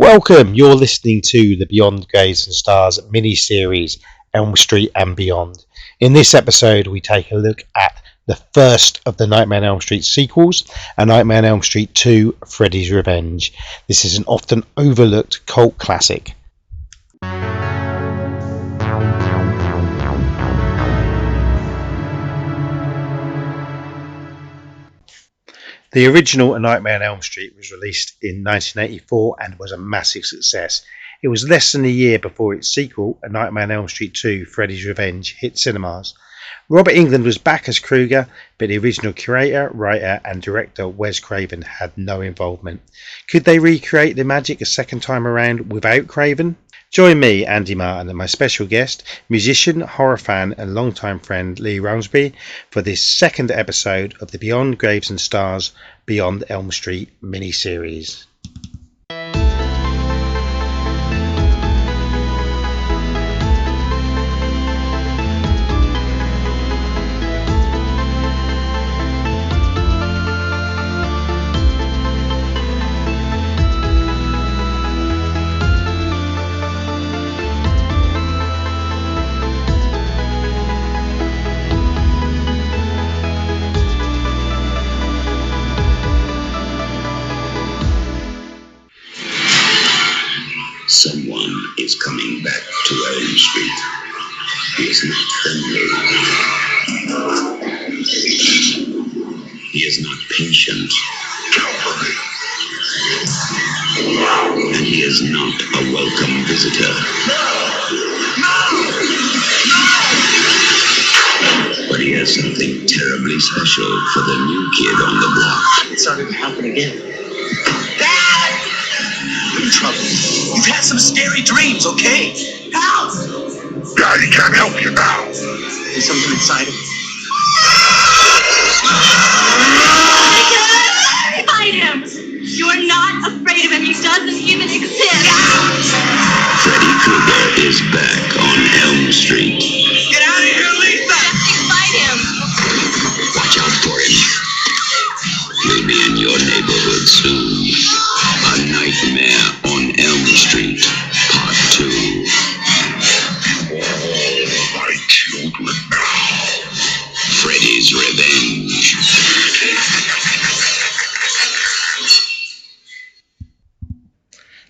Welcome, you're listening to the Beyond Graves and Stars mini-series, Elm Street and Beyond. In this episode, we take a look at the first of the Nightmare on Elm Street sequels, A Nightmare on Elm Street 2, Freddy's Revenge. This is an often overlooked cult classic. The original A Nightmare on Elm Street was released in 1984 and was a massive success. It was less than a year before its sequel, A Nightmare on Elm Street 2, Freddy's Revenge, hit cinemas. Robert Englund was back as Krueger, but the original curator, writer and director Wes Craven had no involvement. Could they recreate the magic a second time around without Craven? Join me, Andy Martin, and my special guest, musician, horror fan and longtime friend Leigh Rumsby for this second episode of the Beyond Graves and Stars, Beyond Elm Street mini-series. Someone is coming back to Elm Street. He is not friendly. He is not patient. And he is not a welcome visitor. But he has something terribly special for the new kid on the block. It started to happen again. In trouble. You've had some scary dreams, okay? Help! Daddy can't help you now. There's something inside him. Fight him! You're not afraid of him. He doesn't even exist. Freddy Krueger is back on Elm Street. Get out of here, Lisa! Jesse, fight him! Watch out for him. He'll be in your neighborhood soon. A Nightmare on Elm Street, Part 2. All my children now. Freddy's Revenge.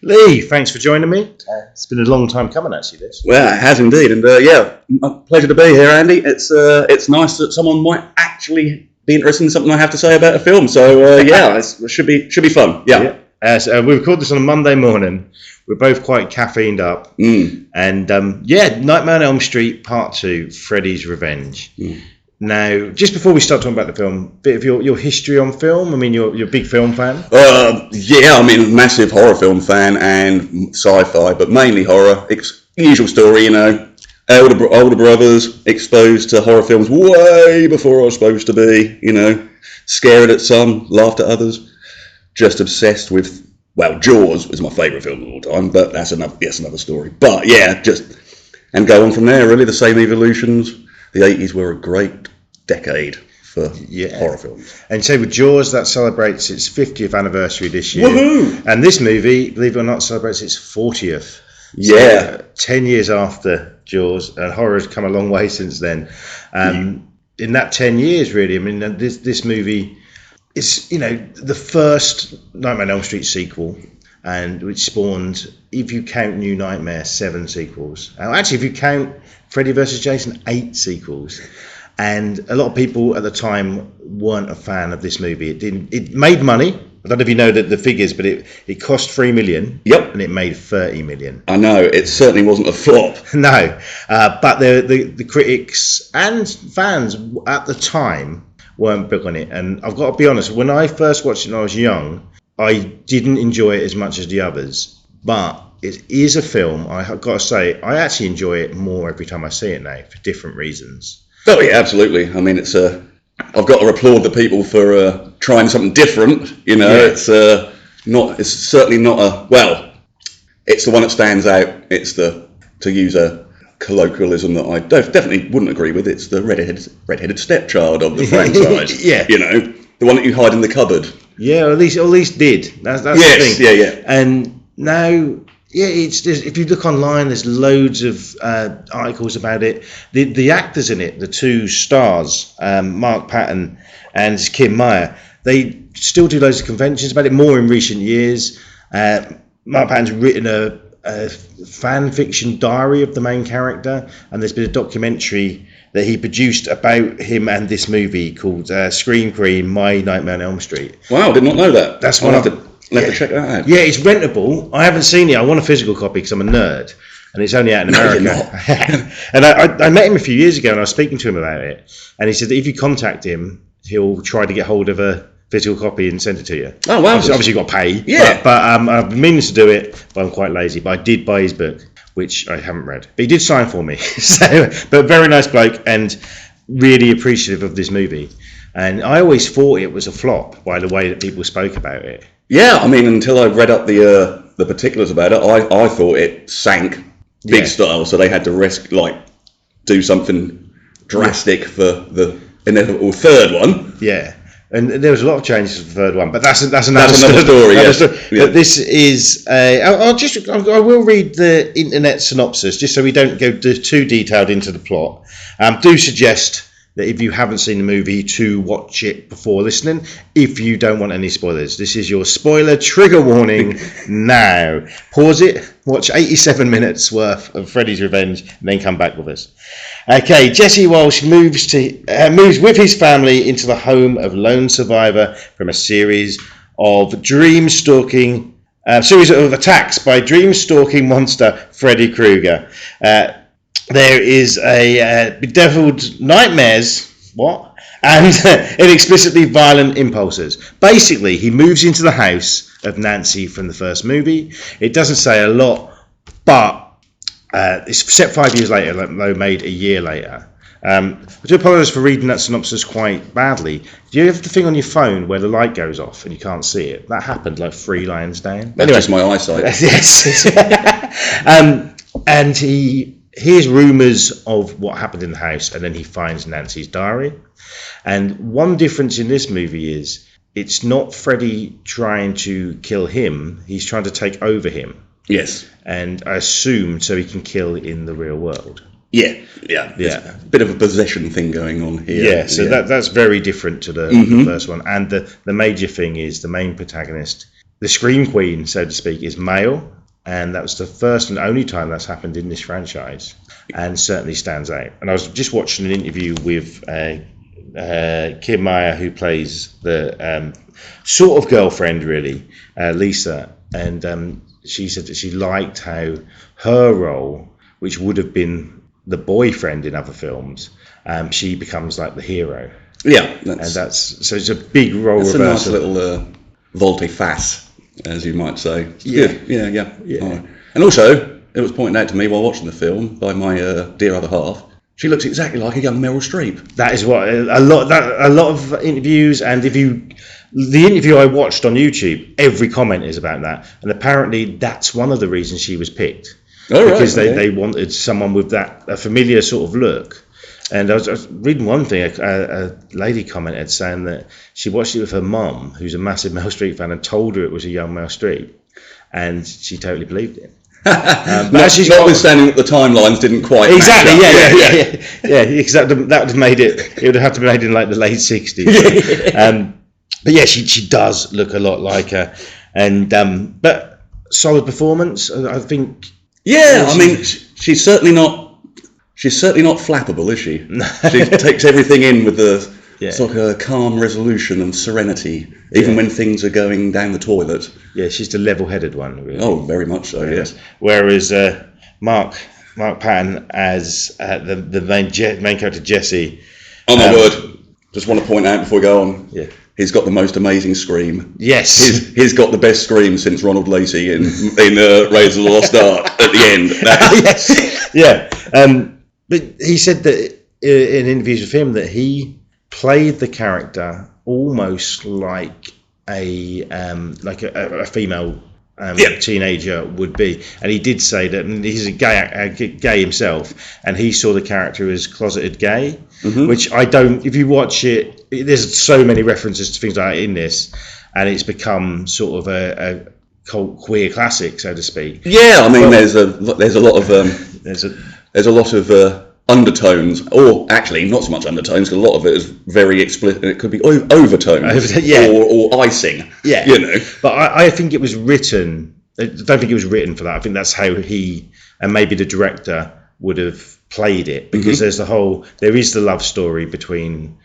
Leigh, thanks for joining me. It's been a long time coming, actually, this. Well, it has indeed, and a pleasure to be here, Andy. It's nice that someone might actually be interested in something I have to say about a film. So it should be fun. Yeah. We recorded this on a Monday morning. We're both quite caffeined up. And Nightmare on Elm Street Part 2, Freddy's Revenge. Now, just before we start talking about the film, bit of your history on film. I mean, you're a big film fan. Massive horror film fan and sci-fi, but mainly horror. Usual story, older brothers exposed to horror films way before I was supposed to be. Scared at some, laughed at others. Just obsessed with, Jaws was my favourite film of all time, but that's another story. But and go on from there, really, the same evolutions. The 80s were a great decade for horror films. And so with Jaws, that celebrates its 50th anniversary this year. Woohoo! And this movie, believe it or not, celebrates its 40th. Yeah. So, 10 years after Jaws, and horror has come a long way since then. In that 10 years, really, I mean, this movie... It's, the first Nightmare on Elm Street sequel, and which spawned, if you count New Nightmare, 7 sequels. Actually, if you count Freddy vs. Jason, 8 sequels. And a lot of people at the time weren't a fan of this movie. It made money. I don't know if you know the figures, but it cost $3 million. Yep. And it made $30 million. I know, it certainly wasn't a flop. No. But the critics and fans at the time weren't big on it, and I've got to be honest, when I first watched it when I was young, I didn't enjoy it as much as the others, but it is a film, I've got to say, I actually enjoy it more every time I see it now, for different reasons. Oh yeah, absolutely. I mean, I've got to applaud the people for trying something different, It's certainly not it's the one that stands out, it's to use a colloquialism that I definitely wouldn't agree with. It's the redheaded stepchild of the franchise. Yeah. The one that you hide in the cupboard. Yeah, or at least did. That's yes, the thing. Yeah. And No, yeah, if you look online, there's loads of articles about it. The actors in it, the two stars, Mark Patton and Kim Meyer, they still do loads of conventions about it. More in recent years. Mark Patton's written a fan fiction diary of the main character, and there's been a documentary that he produced about him and this movie called Scream Queen: My Nightmare on Elm Street. Wow, did not know that. That's I'll one have to check that out. Yeah, it's rentable. I haven't seen it. I want a physical copy because I'm a nerd, and it's only out in America. And I met him a few years ago, and I was speaking to him about it, and he said that if you contact him, he'll try to get hold of a physical copy and send it to you. Oh wow! Obviously you've got to pay. Yeah. But I've been meaning to do it, but I'm quite lazy. But I did buy his book, which I haven't read. But he did sign for me. But very nice bloke, and really appreciative of this movie. And I always thought it was a flop by the way that people spoke about it. Yeah, I mean, until I read up the particulars about it, I thought it sank big style, so they had to do something drastic for the inevitable third one. Yeah. And there was a lot of changes to the third one, but that's another story. Yes. But this is I will read the internet synopsis just so we don't go too detailed into the plot. Do suggest that if you haven't seen the movie, to watch it before listening. If you don't want any spoilers, this is your spoiler trigger warning now. Pause it, watch 87 minutes worth of Freddy's Revenge, and then come back with us. Okay, Jesse Walsh moves with his family into the home of lone survivor from a series of attacks by dream-stalking monster Freddy Krueger. There is a bedeviled nightmares, and inexplicably violent impulses. Basically, he moves into the house of Nancy from the first movie. It doesn't say a lot, but it's set 5 years later, though made a year later. I do apologise for reading that synopsis quite badly. Do you have the thing on your phone where the light goes off and you can't see it? That happened like 3 lines down. That's just my eyesight. Yes. And he hears rumours of what happened in the house, and then he finds Nancy's diary. And one difference in this movie is it's not Freddy trying to kill him, he's trying to take over him. Yes. And I assume so he can kill in the real world. Yeah. A bit of a possession thing going on here. Yeah, so that's very different to the first one. And the major thing is the main protagonist, the Scream Queen, so to speak, is male. And that was the first and only time that's happened in this franchise, and certainly stands out. And I was just watching an interview with Kim Meyer, who plays the sort of girlfriend, really, Lisa. And she said that she liked how her role, which would have been the boyfriend in other films, she becomes like the hero. Yeah. So it's a big role reversal. It's a nice little volte-face, as you might say. Yeah. Right. And also, it was pointed out to me while watching the film by my dear other half, she looks exactly like a young Meryl Streep. That is what a lot of interviews, and the interview I watched on YouTube, every comment is about that, and apparently that's one of the reasons she was picked. Because they wanted someone with a familiar sort of look. And I was reading one thing, a lady commented saying that she watched it with her mum, who's a massive Meryl Streep fan, and told her it was a young Meryl Streep, and she totally believed it. Notwithstanding that the timelines didn't quite exactly, match up. Yeah, exactly. That would have made it. It would have to be made in like the late 60s. But yeah, she does look a lot like her, and but solid performance, I think. Yeah, I mean, she's certainly not flappable, is she? She takes everything in with sort of a calm resolution and serenity, even when things are going down the toilet. Yeah, she's the level-headed one, really. Oh, very much so, yes. Whereas Mark Patton as the main character, Jesse. Oh, my word. Just want to point out before we go on. Yeah. He's got the most amazing scream. Yes. He's got the best scream since Ronald Lacey in Raiders of the Lost Ark at the end. Yes. Yeah. But he said that in interviews with him that he played the character almost like a female teenager would be, and he did say that he's a gay himself, and he saw the character as closeted gay, which I don't. If you watch it, there's so many references to things like that in this, and it's become sort of a cult queer classic, so to speak. Yeah, I mean, there's a lot of There's undertones, or actually not so much undertones, because a lot of it is very explicit. It could be overtones, Yeah. or icing. Yeah, you know. But I think it was written. I don't think it was written for that. I think that's how he and maybe the director would have played it, because there is the love story between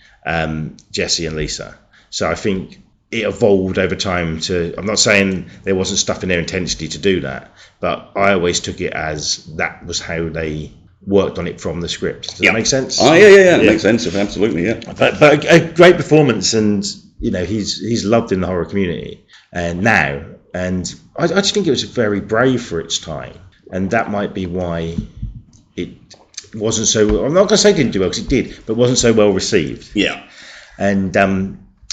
Jesse and Lisa. So I think it evolved over time to. I'm not saying there wasn't stuff in there intentionally to do that, but I always took it as that was how they worked on it from the script. Does that make sense? Oh yeah. It makes sense. Absolutely, yeah. But a great performance, and he's loved in the horror community and now. And I just think it was very brave for its time, and that might be why it wasn't so. I'm not going to say it didn't do well, because it did, but it wasn't so well received. Yeah. And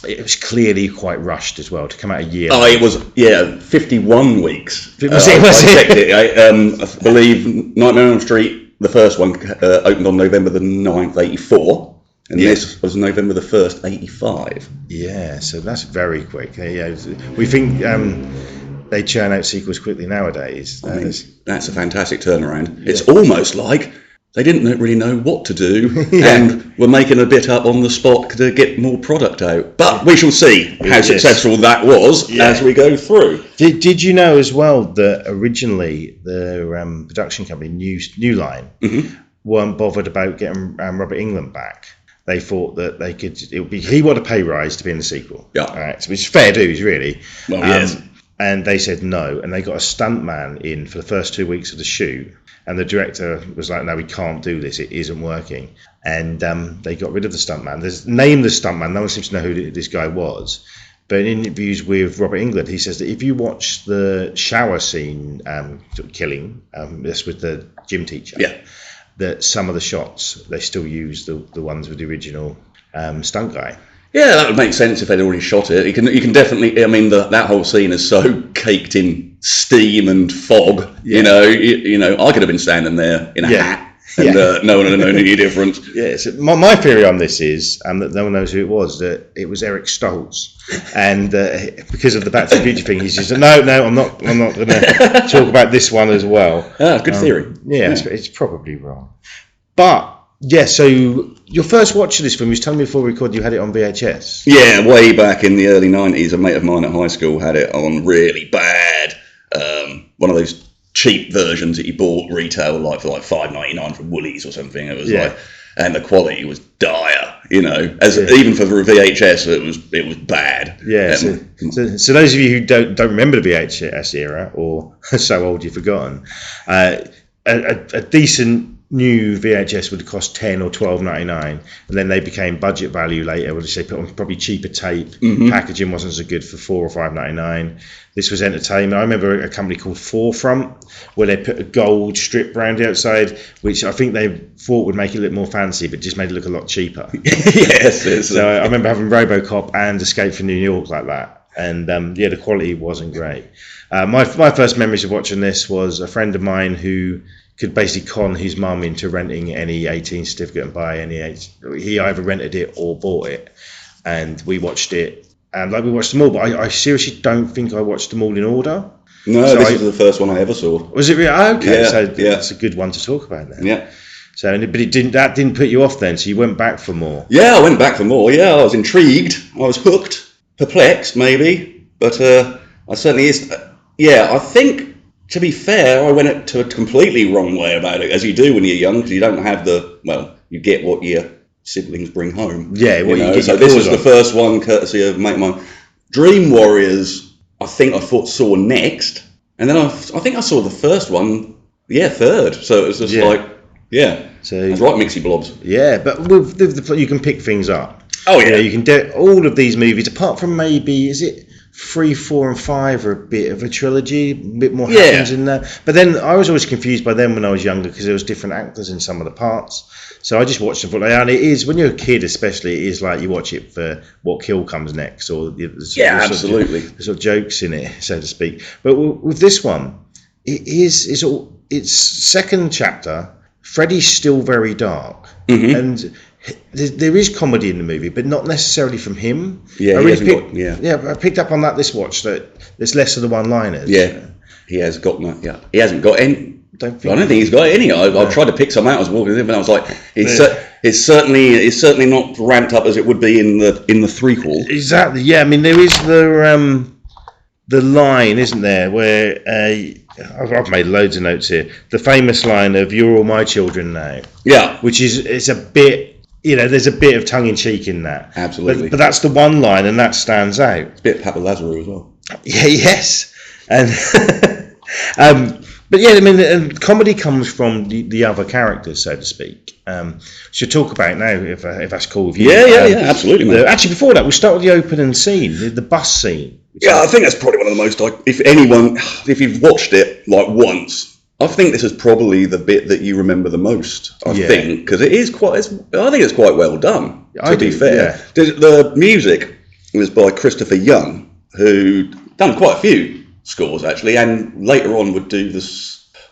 it was clearly quite rushed as well to come out a year. Oh, it was 51 weeks. Was I checked it? it. I believe Nightmare on Elm Street, the first one, opened on November the 9th, 84. And this was November the 1st, 85. Yeah, so that's very quick. Yeah, we think they churn out sequels quickly nowadays. I mean, that's a fantastic turnaround. Yeah. It's almost like they didn't really know what to do and were making a bit up on the spot to get more product out. But we shall see how successful that was as we go through. Did you know as well that originally the production company, New Line, weren't bothered about getting Robert Englund back? They thought that they could. He wanted a pay rise to be in the sequel. Yeah. All right. So it's fair dues, really. Well, yes. And they said no, and they got a stuntman in for the first 2 weeks of the shoot, and the director was like, "No, we can't do this. It isn't working." And they got rid of the stuntman. Named the stuntman. No one seems to know who this guy was. But in interviews with Robert Englund, he says that if you watch the shower scene, killing, this with the gym teacher. Yeah. That some of the shots they still use the ones with the original stunt guy. Yeah, that would make sense if they'd already shot it. You can definitely. I mean, that whole scene is so caked in steam and fog. Yeah. You know, I could have been standing there in a hat, and no one would have known any difference. Yeah. So my theory on this is that no one knows who it was. That it was Eric Stoltz, and because of the Back to the Future thing, he's just no, I'm not going to talk about this one as well. Ah, good theory. Yeah, it's probably wrong, but. Yeah, so your first watch of this film, you was telling me before we recorded you had it on VHS. Yeah, way back in the early 90s, a mate of mine at high school had it on really bad, one of those cheap versions that you bought retail like for like $5.99 from Woolies or something. It was and the quality was dire, even for the VHS, it was bad. Yeah, so those of you who don't remember the VHS era, or are so old you've forgotten, a decent new VHS would cost $10 or $12.99, and then they became budget value later. Where they put on probably cheaper tape. Packaging wasn't so good for $4 or $5.99. This was entertainment. I remember a company called Forefront where they put a gold strip around the outside, which I think they thought would make it look more fancy, but just made it look a lot cheaper. Yes. So I remember having RoboCop and Escape from New York like that, and the quality wasn't great. My first memories of watching this was a friend of mine who could basically con his mum into renting any 18 certificate and buy any. He either rented it or bought it, and we watched it. And we watched them all, but I seriously don't think I watched them all in order. No, so this was the first one I ever saw. Was it really? Okay, yeah, so that's a good one to talk about then. Yeah. So, but that didn't put you off then. So you went back for more. Yeah, I went back for more. Yeah, I was intrigued. I was hooked, perplexed maybe, but I certainly is. Yeah, I think. To be fair, I went to a completely wrong way about it, as you do when you're young, because you don't have you get what your siblings bring home. Yeah, you get. So this was the first one, courtesy of mate of mine. Dream Warriors, I think I saw next, and then I think I saw the first one, third. So it was just so it was like Mixie Blobs. Yeah, but with you can pick things up. Oh yeah, you can do all of these movies, apart from maybe, is it 3, 4, and 5 are a bit of a trilogy, a bit more happens in there. But then I was always confused by them when I was younger, because there was different actors in some of the parts. So I just watched them for and it is, when you're a kid especially, it is like you watch it for what kill comes next, or absolutely the sort of jokes in it, so to speak. But with this one, it's second chapter. Freddy's still very dark, and there is comedy in the movie, but not necessarily from him. Yeah, I picked up on that this watch, that there's less of the one-liners. Yeah, he has got no. Yeah, he hasn't got any. I don't think he's got any. I tried to pick some out as walking in, but I was like, it's certainly not ramped up as it would be in the threequel. Exactly. Yeah, I mean there is the line, isn't there, where I've made loads of notes here. The famous line of "You're all my children now." Yeah, which is a bit. There's a bit of tongue in cheek in that. Absolutely. But that's the one line, and that stands out. It's a bit Papa Lazarou as well. Yeah. Yes. And. But yeah, I mean, and comedy comes from the other characters, so to speak. Should talk about now, if that's cool with you. Yeah, absolutely, man. Actually, before that, we'll start with the opening scene, the bus scene. Yeah, I think that's probably one of the most. If you've watched it like once, I think this is probably the bit that you remember the most. I think because it is quite. I think it's quite well done. To be fair, the music was by Christopher Young, who done quite a few scores actually, and later on would do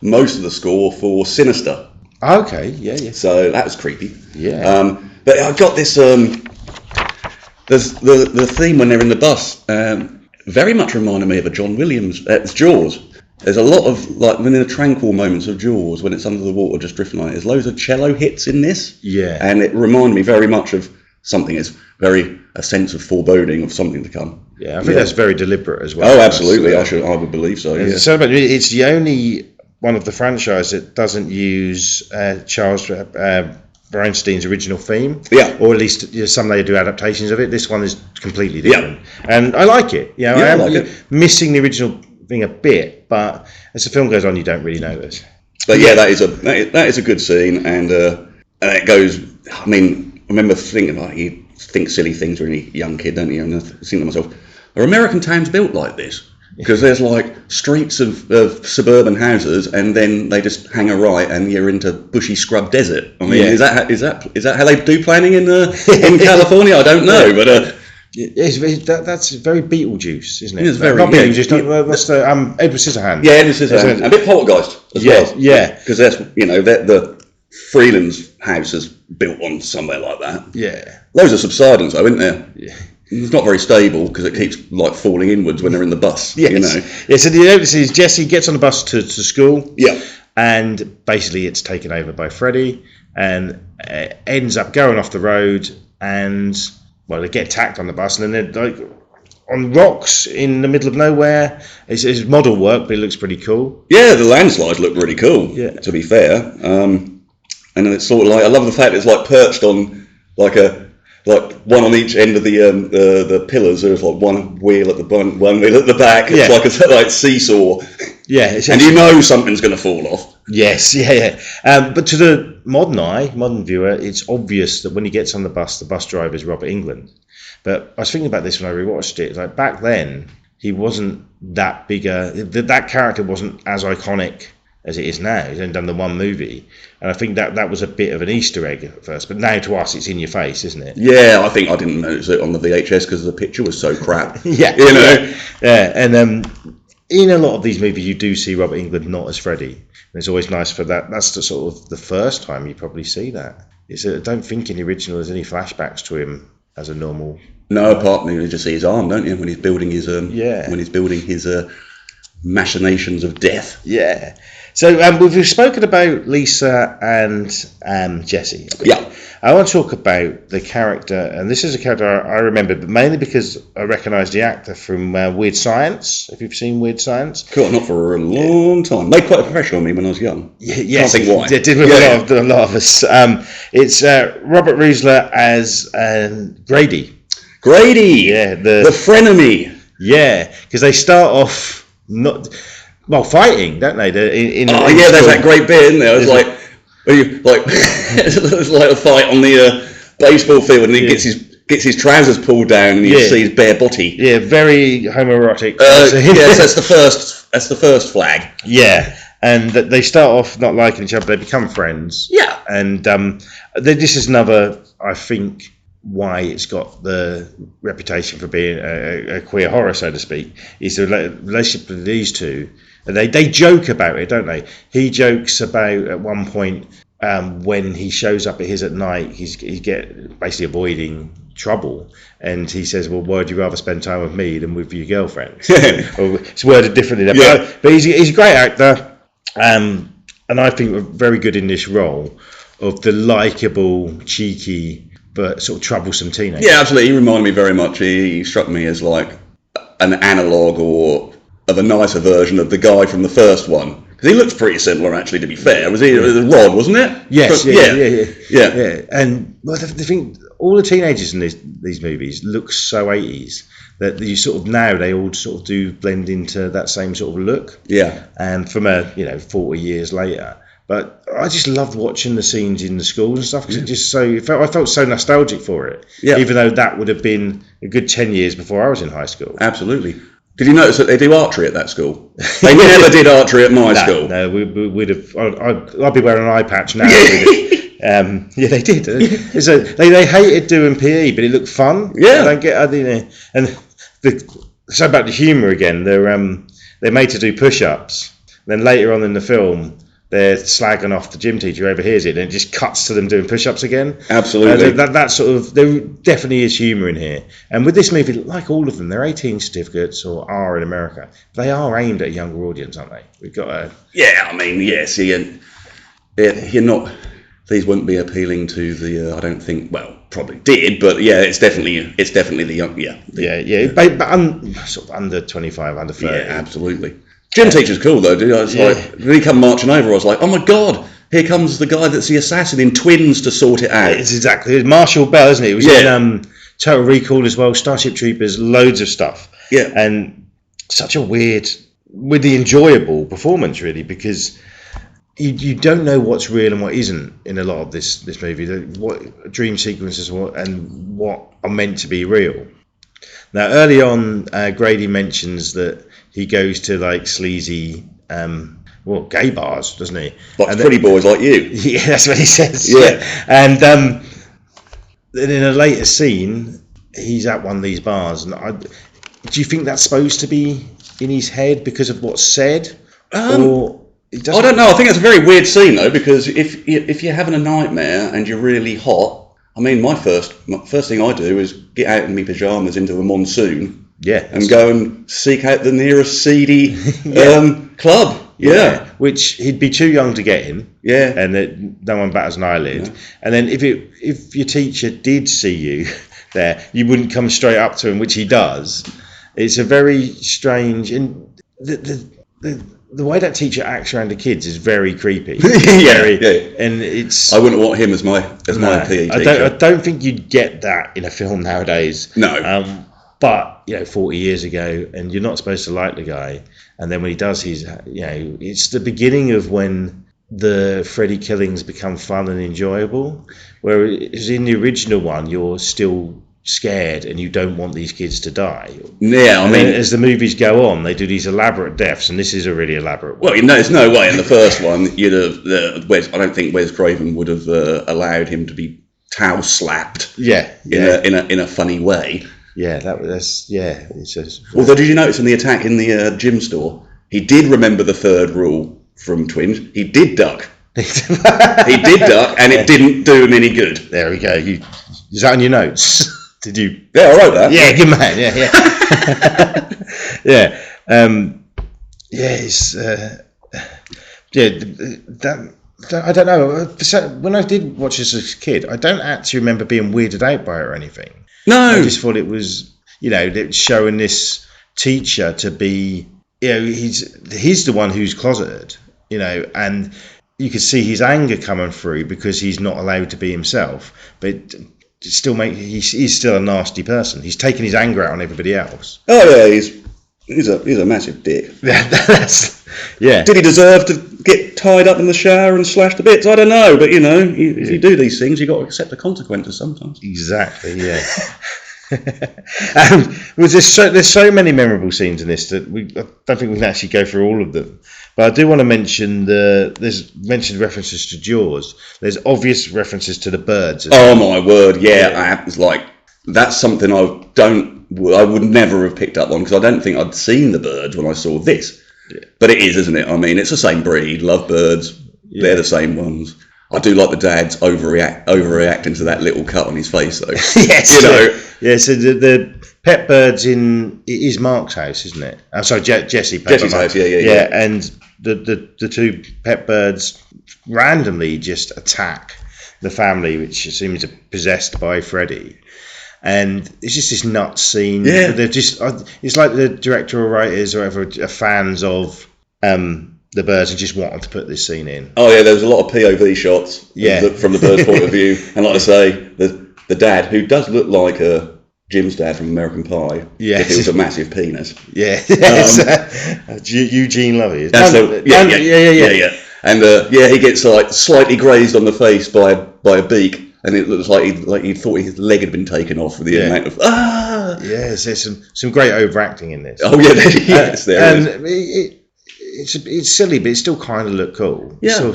most of the score for Sinister. Okay, yeah. So that was creepy. Yeah. But I got this. There's the theme when they're in the bus. Very much reminded me of a John Williams. It's Jaws. There's a lot of like when in the tranquil moments of Jaws when it's under the water just drifting like. There's loads of cello hits in this. Yeah. And it reminded me very much of something. It's a sense of foreboding of something to come. Yeah, I think that's very deliberate as well. Oh, absolutely. I would believe so. Yeah. So, but it's the only one of the franchise that doesn't use Charles Bernstein's original theme. Yeah. Or at least some they do adaptations of it. This one is completely different. Yeah. And I like it. I am missing the original thing a bit, but as the film goes on, you don't really notice. But yeah, that is a good scene, and it goes. I mean, I remember thinking like you think silly things when you're a young kid, don't you? And I think to myself, are American towns built like this? Because there's like streets of suburban houses, and then they just hang a right, and you're into bushy scrub desert. I mean, is that how they do planning in California? I don't know, but that's very Beetlejuice, isn't it? It's very not Beetlejuice. What's the Edward Scissorhands? Yeah, Edward Scissorhands. A bit Poltergeist as well. Yeah, because that's the Freeland's house is built on somewhere like that. Yeah, loads of subsidence though, isn't there? Yeah. It's not very stable because it keeps like falling inwards when they're in the bus. Yes. You know. Yeah. So the opening is Jesse gets on the bus to school. Yeah. And basically, it's taken over by Freddy, and ends up going off the road, and they get attacked on the bus, and then they're like on rocks in the middle of nowhere. It's model work, but it looks pretty cool. Yeah, the landslides look really cool. Yeah. To be fair, and it's sort of like I love the fact it's like perched on like one on each end of the pillars. There's like one wheel at the one wheel at the back. It's like a like seesaw. Yeah, and you know something's going to fall off. Yes, yeah. But to the modern viewer, it's obvious that when he gets on the bus driver is Robert Englund. But I was thinking about this when I rewatched it. Like back then, he wasn't that bigger. That character wasn't as iconic as it is now. He's only done the one movie, and I think that was a bit of an Easter egg at first. But now to us, it's in your face, isn't it? Yeah, I think I didn't notice it on the VHS because the picture was so crap. Yeah, you know. Yeah, and in a lot of these movies, you do see Robert Englund not as Freddy. And it's always nice for that. That's the sort of the first time you probably see that. I don't think in the original there's any flashbacks to him as a normal. No, apart from you just see his arm, don't you? When he's building his machinations of death. Yeah. So we've spoken about Lisa and Jesse. Yeah. I want to talk about the character, and this is a character I remember, but mainly because I recognise the actor from Weird Science. If you've seen Weird Science. Cool, not for a long time. Made quite a pressure on me when I was young. Yes, can't think why. It did with a lot of us. It's Robert Rusler as Grady. Grady! Yeah, the frenemy. Yeah, because they start off fighting, don't they? There's that great bit, isn't there? It's like it's like a fight on the baseball field, and he gets his trousers pulled down, and you see his bare body. Yeah, very homoerotic. Yes, that's the first flag. Yeah, and they start off not liking each other. They become friends. Yeah, and this is another, I think, why it's got the reputation for being a queer horror, so to speak, is the relationship with these two. And they joke about it, don't they? He jokes about, at one point, when he shows up at his at night, he's basically avoiding trouble, and he says, "Well, why would you rather spend time with me than with your girlfriend?" Or it's worded differently there, but he's a great actor, and I think very good in this role of the likeable, cheeky, but sort of troublesome teenager. Yeah, absolutely. He reminded me very much. He struck me as like an analogue or of a nicer version of the guy from the first one. Because he looks pretty similar, actually, to be fair. It was Rod, wasn't it? Yes, yeah. And well, the thing, all the teenagers in these movies look so 80s that you sort of now they all sort of do blend into that same sort of look. Yeah. And from 40 years later. But I just loved watching the scenes in the schools and stuff because it just I felt so nostalgic for it. Yeah. Even though that would have been a good 10 years before I was in high school. Absolutely. Did you notice that they do archery at that school? They never did archery at my school. No, we'd have. I'd be wearing an eye patch now. Yeah, they did. They hated doing PE, but it looked fun. Yeah, I don't get. And so about the humour again. They're made to do push-ups. Then later on in the film, they're slagging off the gym teacher who overhears it, and it just cuts to them doing push-ups again. Absolutely. That sort of, there definitely is humour in here. And with this movie, like all of them, they're 18 certificates or are in America. They are aimed at a younger audience, aren't they? We've got a... Yeah, I mean, yes, you're not... These wouldn't be appealing to the, I don't think, well, probably did, but yeah, it's definitely the young, But sort of under 25, under 30. Yeah, absolutely. Gym teacher's cool though, dude. It's like when he come marching over, I was like, oh my god, here comes the guy that's the assassin in Twins to sort it out. It's exactly Marshall Bell, isn't it? It was in Total Recall as well, Starship Troopers, loads of stuff. Yeah, and such a really enjoyable performance, really, because you don't know what's real and what isn't in a lot of this movie. What dream sequences and what are meant to be real. Now, early on, Grady mentions that he goes to like sleazy, gay bars, doesn't he? Like pretty boys like you. Yeah, that's what he says. Yeah. And then in a later scene, he's at one of these bars. And do you think that's supposed to be in his head because of what's said? Or I don't know. I think it's a very weird scene though, because if you're having a nightmare and you're really hot, I mean, my first thing I do is get out in my pajamas into a monsoon, and go and seek out the nearest seedy club. Yeah, which he'd be too young to get in. Yeah, and that no one batters an eyelid. Yeah. And then if your teacher did see you there, you wouldn't come straight up to him, which he does. It's a very strange, and the way that teacher acts around the kids is very creepy. And it's. I wouldn't want him as my PE teacher. I don't think you'd get that in a film nowadays. No. But 40 years ago, and you're not supposed to like the guy, and then when he does, it's the beginning of when the Freddy killings become fun and enjoyable. Whereas in the original one, you're still scared and you don't want these kids to die. Yeah, I mean, as the movies go on, they do these elaborate deaths, and this is a really elaborate one. Well, there's no way in the first one you'd have. I don't think Wes Craven would have allowed him to be towel slapped. In a funny way. Yeah, that's It says. Although, did you notice in the attack in the gym store, he did remember the third rule from Twins. He did duck. He did duck, and it didn't do him any good. There we go. Is that on your notes? Did you? Yeah, I wrote that. Yeah, good man. I don't know. When I did watch this as a kid, I don't actually remember being weirded out by it or anything. No, I just thought it was, showing this teacher to be, he's the one who's closeted, and you could see his anger coming through because he's not allowed to be himself, but. He's still a nasty person. He's taking his anger out on everybody else. Oh yeah, he's a massive dick. Yeah. Did he deserve to get tied up in the shower and slashed to bits? I don't know, but if you do these things, you got to accept the consequences sometimes. Exactly. Yeah. There's so many memorable scenes in this that I don't think we can actually go through all of them. But I do want to mention there's mentioned references to Jaws. There's obvious references to the birds. My word, yeah. It's like that's something I would never have picked up on because I don't think I'd seen the birds when I saw this. Yeah. But it is, isn't it? I mean, it's the same breed, lovebirds. Yeah. They're the same ones. I do like the dad's overreacting to that little cut on his face, though. Yes, yeah. So the pet birds it is Mark's house, isn't it? I'm sorry, Jesse's house. Yeah. And the two pet birds randomly just attack the family, which seems possessed by Freddy. And it's just this nuts scene. Yeah. They're just, it's like the director or writers or whatever are fans of the birds and just wanted to put this scene in. Oh yeah, there was a lot of POV shots from the bird's point of view. And like I say, the dad, who does look like Jim's dad from American Pie, if it was a massive penis. Yeah. Eugene Lovey. Yeah. And he gets like slightly grazed on the face by a beak. And it looks like he thought his leg had been taken off with the amount of Yes, there's some great overacting in this. Oh yeah, yes, there is. It's silly, but it still kind of looked cool. Yeah.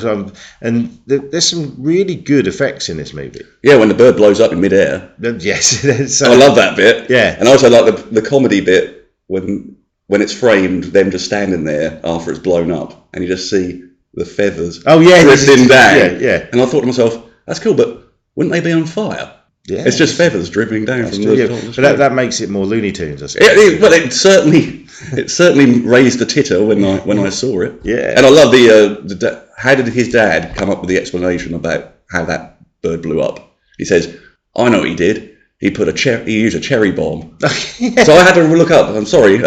And there's some really good effects in this movie. Yeah, when the bird blows up in midair. Yes. I love that bit. Yeah. And I also like the comedy bit when it's framed, them just standing there after it's blown up, and you just see the feathers drifting down. Yeah. And I thought to myself, that's cool, but wouldn't they be on fire? Yeah. It's just feathers dripping down from the top of the screen. But that makes it more Looney Tunes, I suppose. Well, it certainly raised a titter when I saw it. Yeah. And I love how did his dad come up with the explanation about how that bird blew up? He says, I know what he did. He used a cherry bomb. So I had to look up. I'm sorry,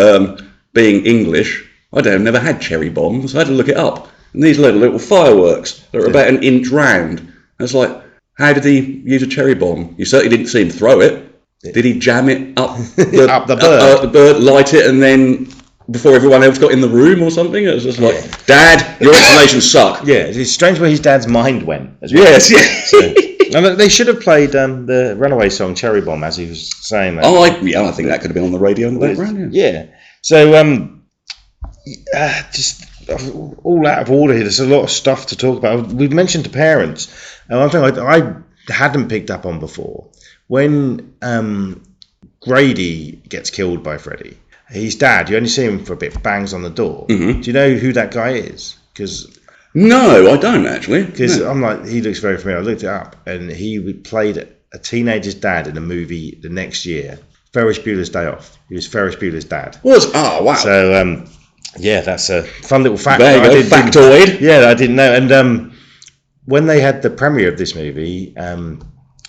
being English, I've never had cherry bombs. I had to look it up. And these little fireworks that are about an inch round. And it's like, how did he use a cherry bomb? You certainly didn't see him throw it. Did he jam it up the bird, light it, and then before everyone else got in the room or something? It was just like, Dad, your explanations suck. Yeah, it's strange where his dad's mind went as well. Yes. And they should have played the Runaway song "Cherry Bomb" as he was saying that. I think that could have been on the radio in the background. Yeah. So just all out of order here. There's a lot of stuff to talk about. We've mentioned to parents. One thing I hadn't picked up on before, when Grady gets killed by Freddy, his dad, you only see him for a bit, bangs on the door. Mm-hmm. Do you know who that guy is? No, I don't actually. Because I'm like, he looks very familiar. I looked it up, and he played a teenager's dad in a movie the next year, Ferris Bueller's Day Off. He was Ferris Bueller's dad. Wow. So, that's a fun little fact. There you go, factoid. I didn't know. And when they had the premiere of this movie,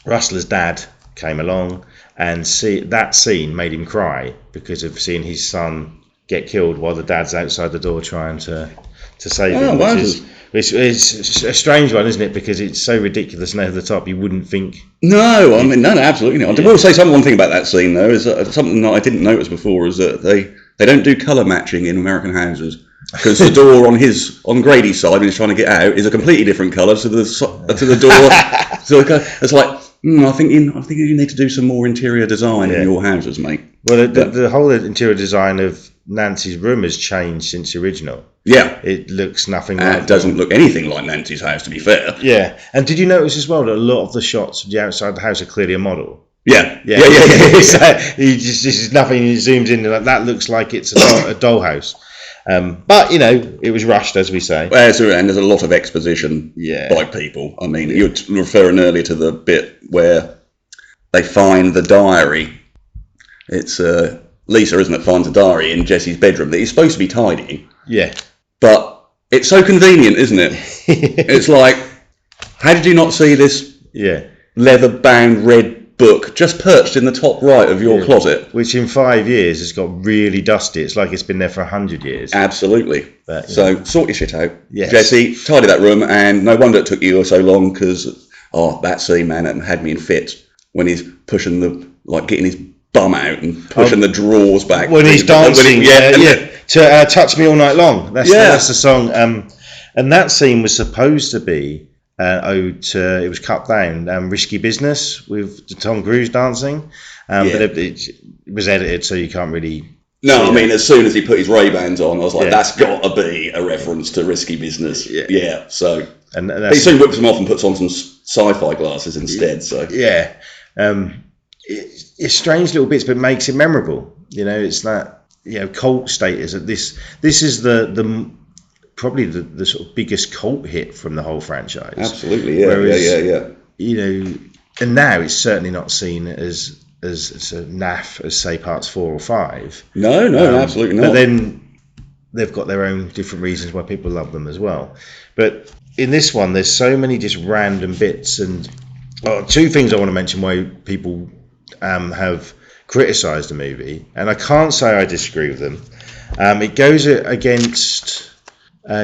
Rustler's dad came along, and that scene made him cry because of seeing his son get killed while the dad's outside the door trying to save him. Which is a strange one, isn't it? Because it's so ridiculous and over the top, you wouldn't think. No, absolutely not. I will say one thing about that scene though, is something that I didn't notice before, is that they don't do colour matching in American houses. Because the door on Grady's side when he's trying to get out is a completely different colour to the door. So it's like, I think you need to do some more interior design in your houses, mate. Well, the whole interior design of Nancy's room has changed since the original. Yeah, it looks nothing like. It doesn't look anything like Nancy's house, to be fair. Yeah, and did you notice as well that a lot of the shots of the outside of the house are clearly a model? Yeah. So this is nothing. He zooms in and that looks like it's a dollhouse. But it was rushed, as we say. And there's a lot of exposition by people. I mean, you were referring earlier to the bit where they find the diary. It's Lisa, isn't it, finds a diary in Jesse's bedroom that he's supposed to be tidying. Yeah. But it's so convenient, isn't it? It's like, how did you not see this leather-bound red book just perched in the top right of your closet? Which in 5 years has got really dusty. It's like it's been there for 100 years. Absolutely. But, sort your shit out. Yes. Jesse, tidy that room, and no wonder it took you so long, because, that scene, man, it had me in fits when he's pushing getting his bum out and pushing the drawers back. When he's dancing, to Touch Me All Night Long. That's the song. And that scene was supposed to be it was cut down, Risky Business with Tom Cruise dancing, but it was edited, so you can't really. No, I mean, as soon as he put his Ray-Bans on, I was like, that's got to be a reference to Risky Business. Yeah. So and he soon whips them off and puts on some sci-fi glasses instead. So it's strange little bits, but it makes it memorable. It's that cult status. That this is the probably the sort of biggest cult hit from the whole franchise. Absolutely, yeah. Whereas, you know, and now it's certainly not seen as a naff as, say, parts 4 or 5. No, absolutely not. But then they've got their own different reasons why people love them as well. But in this one, there's so many just random bits, and two things I want to mention why people have criticised the movie, and I can't say I disagree with them. It goes against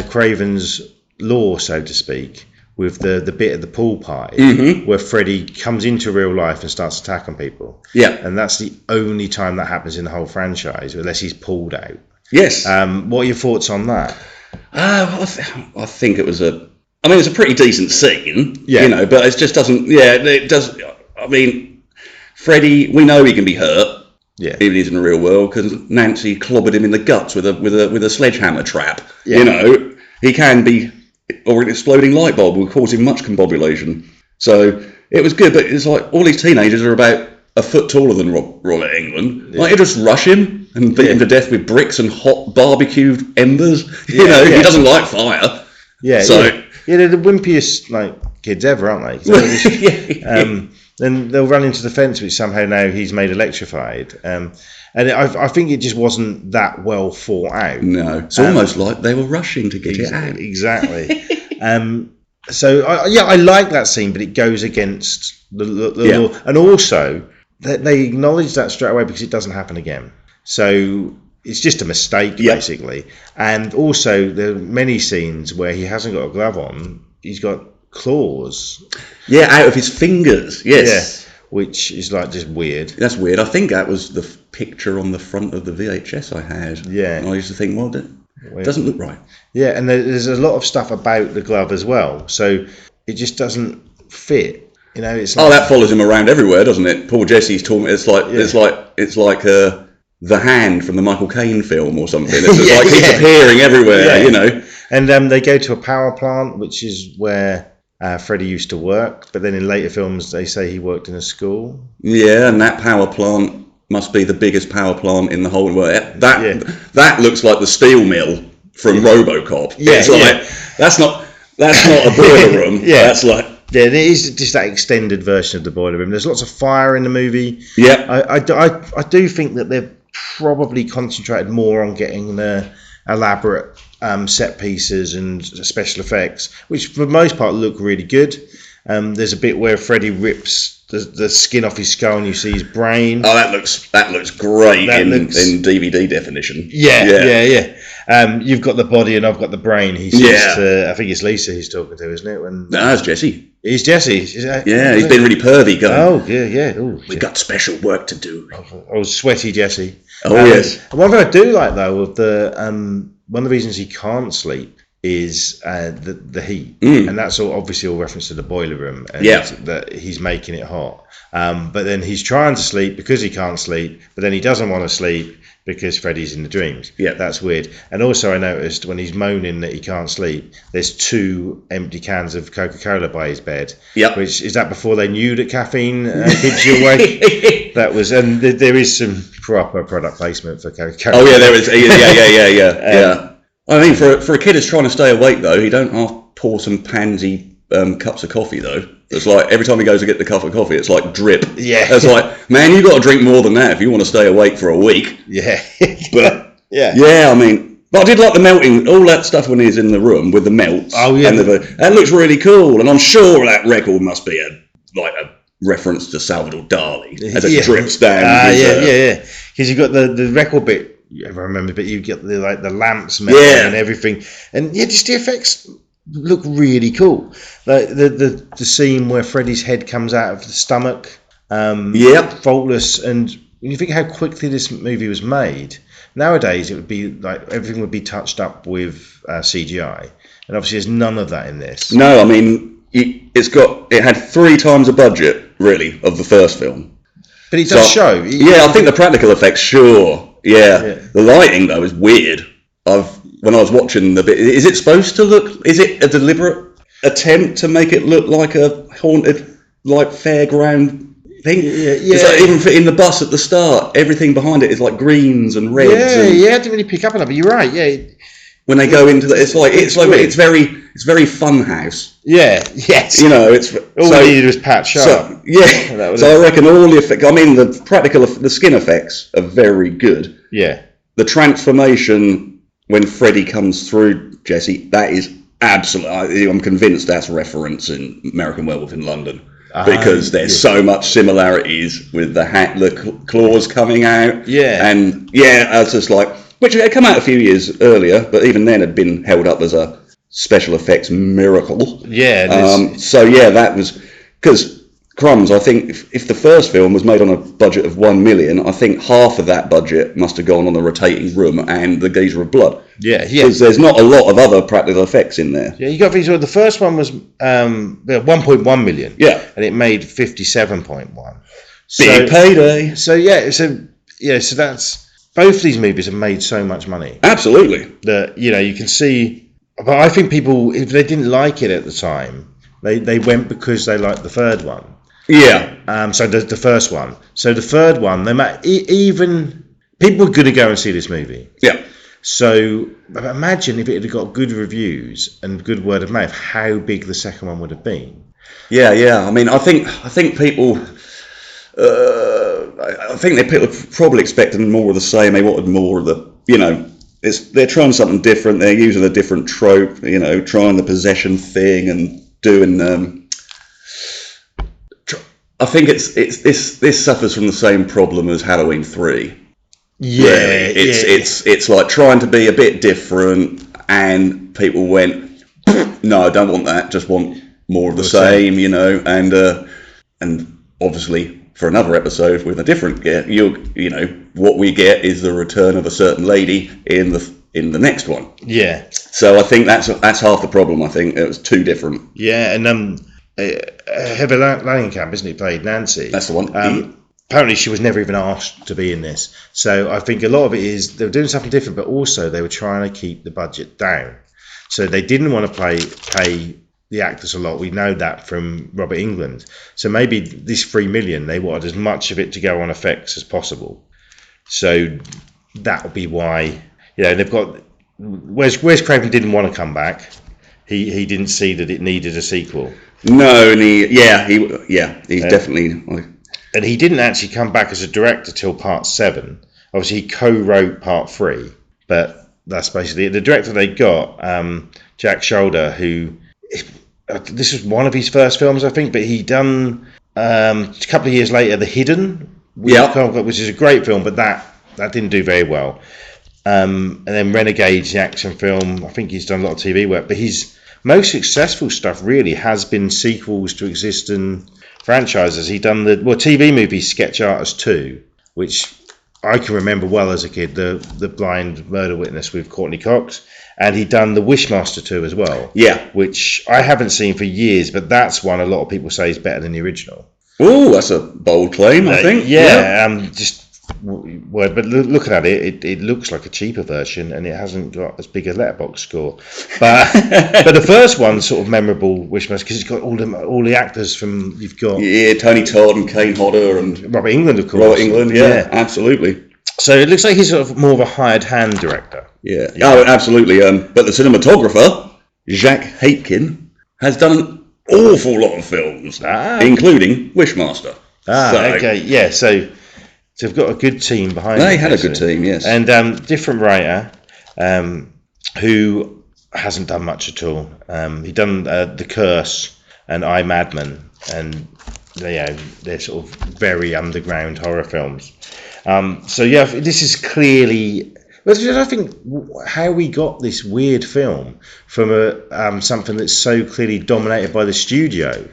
Craven's law, so to speak, with the bit at the pool party where Freddy comes into real life and starts attacking people. Yeah. And that's the only time that happens in the whole franchise, unless he's pulled out. Yes. What are your thoughts on that? I think it was it's a pretty decent scene, yeah. You know, but it just doesn't, it does, I mean, Freddy, we know he can be hurt, even he's in the real world, because Nancy clobbered him in the guts with a sledgehammer trap, you know, he can be, or an exploding light bulb will cause him much combobulation, so it was good, but it's like, all these teenagers are about a foot taller than Robert Englund, like, you just rush him and beat him to death with bricks and hot barbecued embers, you know, he doesn't like fire. Yeah, so, they're the wimpiest kids ever, aren't they? Then they'll run into the fence, which somehow now he's made electrified. And I think it just wasn't that well thought out. No, it's almost like they were rushing to get it out. Exactly. So I like that scene, but it goes against the law, and also they acknowledge that straight away because it doesn't happen again. So it's just a mistake, basically. And also, there are many scenes where he hasn't got a glove on. He's got claws. Yeah, out of his fingers. Yes. Yeah, which is just weird. That's weird. I think that was the picture on the front of the VHS I had. Yeah. And I used to think, well, it doesn't look right. Yeah, and there's a lot of stuff about the glove as well. So it just doesn't fit. You know, it's that follows him around everywhere, doesn't it? Paul Jesse's talking. It's like the Hand from the Michael Caine film or something. It's just he's appearing everywhere, you know. And they go to a power plant, which is where Freddy used to work. But then in later films, they say he worked in a school. Yeah, and that power plant must be the biggest power plant in the whole world. That looks like the steel mill from RoboCop. Yeah, that's not a boiler room. That's like. Yeah, it is just that extended version of the boiler room. There's lots of fire in the movie. Yeah. I do think that they've probably concentrated more on getting the elaborate set pieces and special effects, which for the most part look really good. There's a bit where Freddy rips the skin off his skull and you see his brain. Oh, that looks great in DVD definition. Yeah. You've got the body and I've got the brain. He says to, I think it's Lisa he's talking to, isn't it? No, it's Jesse. It's Jesse. He's been really pervy going. Oh, yeah. We've got special work to do. Oh, sweaty Jesse. Oh, yes. One thing I do like, though, of one of the reasons he can't sleep is the heat. And that's obviously all reference to the boiler room and that he's making it hot. But then he's trying to sleep because he can't sleep, but then he doesn't want to sleep because Freddy's in the dreams. Yeah. That's weird. And also I noticed when he's moaning that he can't sleep, there's 2 empty cans of Coca-Cola by his bed. Yep. Which is that before they knew that caffeine keeps you awake? That was, and there is some proper product placement for Coca-Cola. Oh yeah, there is. Yeah. I mean, for a kid who's trying to stay awake though, he don't pour some pansy cups of coffee though. It's like every time he goes to get the cup of coffee, it's like drip. Yeah. It's like, man, you got to drink more than that if you want to stay awake for a week. Yeah. But I mean, but I did like the melting, all that stuff when he's in the room with the melts. Oh yeah. And that looks really cool, and I'm sure that record must be a reference to Salvador Dali as it drips down. Yeah. Because you've got the record bit. I remember, but you get the lamps melting and everything, and just the effects look really cool. Like the scene where Freddy's head comes out of the stomach, faultless. And when you think how quickly this movie was made, nowadays it would be like everything would be touched up with CGI, and obviously there's none of that in this. No, I mean it had 3 times the budget really of the first film, but it does show. I think the practical effects, sure. Yeah, the lighting though is weird. When I was watching the bit, is it supposed to look? Is it a deliberate attempt to make it look like a haunted, fairground thing? Yeah. It's like even in the bus at the start, everything behind it is like greens and reds. I didn't really pick up on that, but you're right. Yeah, when they go into the, it's very fun house. Yeah, yes. You know, it's all we needed was Pat Sharp. So, yeah. So I reckon all the effects. I mean, the skin effects are very good. Yeah. The transformation when Freddy comes through, Jesse, that is absolutely. I'm convinced that's reference in American Werewolf in London. Because there's so much similarities with the claws coming out. Yeah. And I was just like, which had come out a few years earlier, but even then had been held up as a special effects miracle. Yeah. So that was because crumbs. I think if the first film was made on a budget of $1 million, I think half of that budget must have gone on the rotating room and the geyser of blood. Yeah. Because there's not a lot of other practical effects in there. Yeah, you got these. The first one was 1.1 million. Yeah, and it made 57.1. Big payday. So that's both these movies have made so much money. Absolutely. That you can see. But I think people, if they didn't like it at the time, they went because they liked the third one. Yeah. So the first one. So the third one, even people were going to go and see this movie. Yeah. So imagine if it had got good reviews and good word of mouth, how big the second one would have been. Yeah. I mean, I think people. I think people probably expected more of the same. They wanted more of the. They're trying something different. They're using a different trope. Trying the possession thing and doing. I think this suffers from the same problem as Halloween 3. Yeah, really. It's like trying to be a bit different, and people went, no, I don't want that. Just want more of the same, and obviously for another episode with a different what we get is the return of a certain lady in the next one. Yeah. So I think that's half the problem. I think it was too different. Yeah, and Heather Langenkamp, isn't it, played Nancy? That's the one. Apparently she was never even asked to be in this. So I think a lot of it is they were doing something different, but also they were trying to keep the budget down. So they didn't want to pay the actors a lot. We know that from Robert Englund. So maybe this $3 million, they wanted as much of it to go on effects as possible. So that would be why, they've got... Wes Craven didn't want to come back. He didn't see that it needed a sequel. No, and he's definitely... And he didn't actually come back as a director till part 7. Obviously, he co-wrote part 3, but that's basically it. The director they got, Jack Shoulder, who this was one of his first films, I think, but he done a couple of years later The Hidden, which is a great film, but that didn't do very well. And then Renegades, the action film, I think he's done a lot of TV work, but his most successful stuff really has been sequels to existing franchises. He done the TV movie Sketch Artist 2, which I can remember well as a kid, the blind murder witness with Courtney Cox, and he done the Wishmaster 2 as well. Yeah, which I haven't seen for years, but that's one a lot of people say is better than the original. Oh, that's a bold claim, I think. Just word, but looking at it looks like a cheaper version, and it hasn't got as big a letterbox score. But the first one's sort of memorable, Wishmaster, because it's got all the actors from you've got. Yeah, Tony Todd and Kane Hodder and Robert Englund, of course. Robert Englund, yeah, absolutely. So it looks like he's sort of more of a hired hand director. Yeah. Oh, absolutely. But the cinematographer, Jacques Haitkin, has done an awful lot of films, including Wishmaster. Okay, yeah. So they've got a good team behind them. They had a good team, yes. And different writer who hasn't done much at all. He done The Curse and I, Madman, and they're sort of very underground horror films. This is clearly... I think how we got this weird film from something that's so clearly dominated by the studio.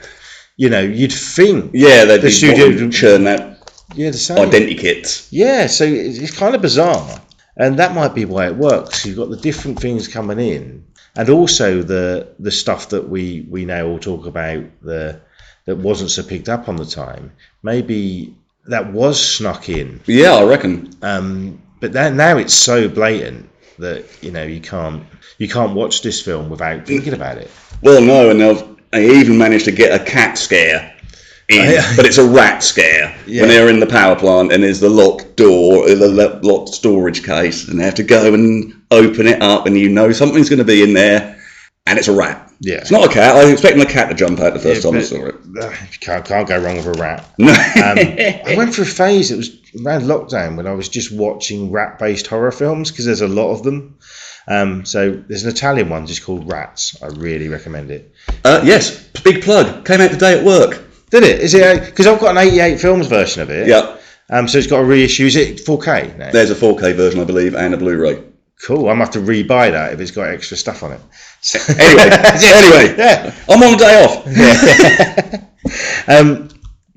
You'd think... Yeah, the studio would churn that... Yeah, the same. Identity kits. Yeah, so it's kind of bizarre. And that might be why it works. You've got the different things coming in. And also the stuff that we now all talk about that wasn't so picked up on the time. Maybe that was snuck in. Yeah, I reckon. But now it's so blatant that, you can't watch this film without thinking about it. Well, no, and they even managed to get a cat scare. But it's a rat scare when they're in the power plant and there's the locked door, the locked storage case, and they have to go and open it up and you know something's going to be in there, and it's a rat. Yeah. It's not a cat. I was expecting a cat to jump out the first time I saw it. Can't go wrong with a rat. No. I went through a phase, it was around lockdown, when I was just watching rat-based horror films, because there's a lot of them. So there's an Italian one just called Rats. I really recommend it. Yes, big plug. Came out today at work. Did it? Is it? Because I've got an 88 films version of it. Yeah. So it's got a reissue. Is it 4K now? There's a 4K version, I believe, and a Blu-ray. Cool. I'm going to have to re-buy that if it's got extra stuff on it. Anyway, Yeah. I'm on a day off.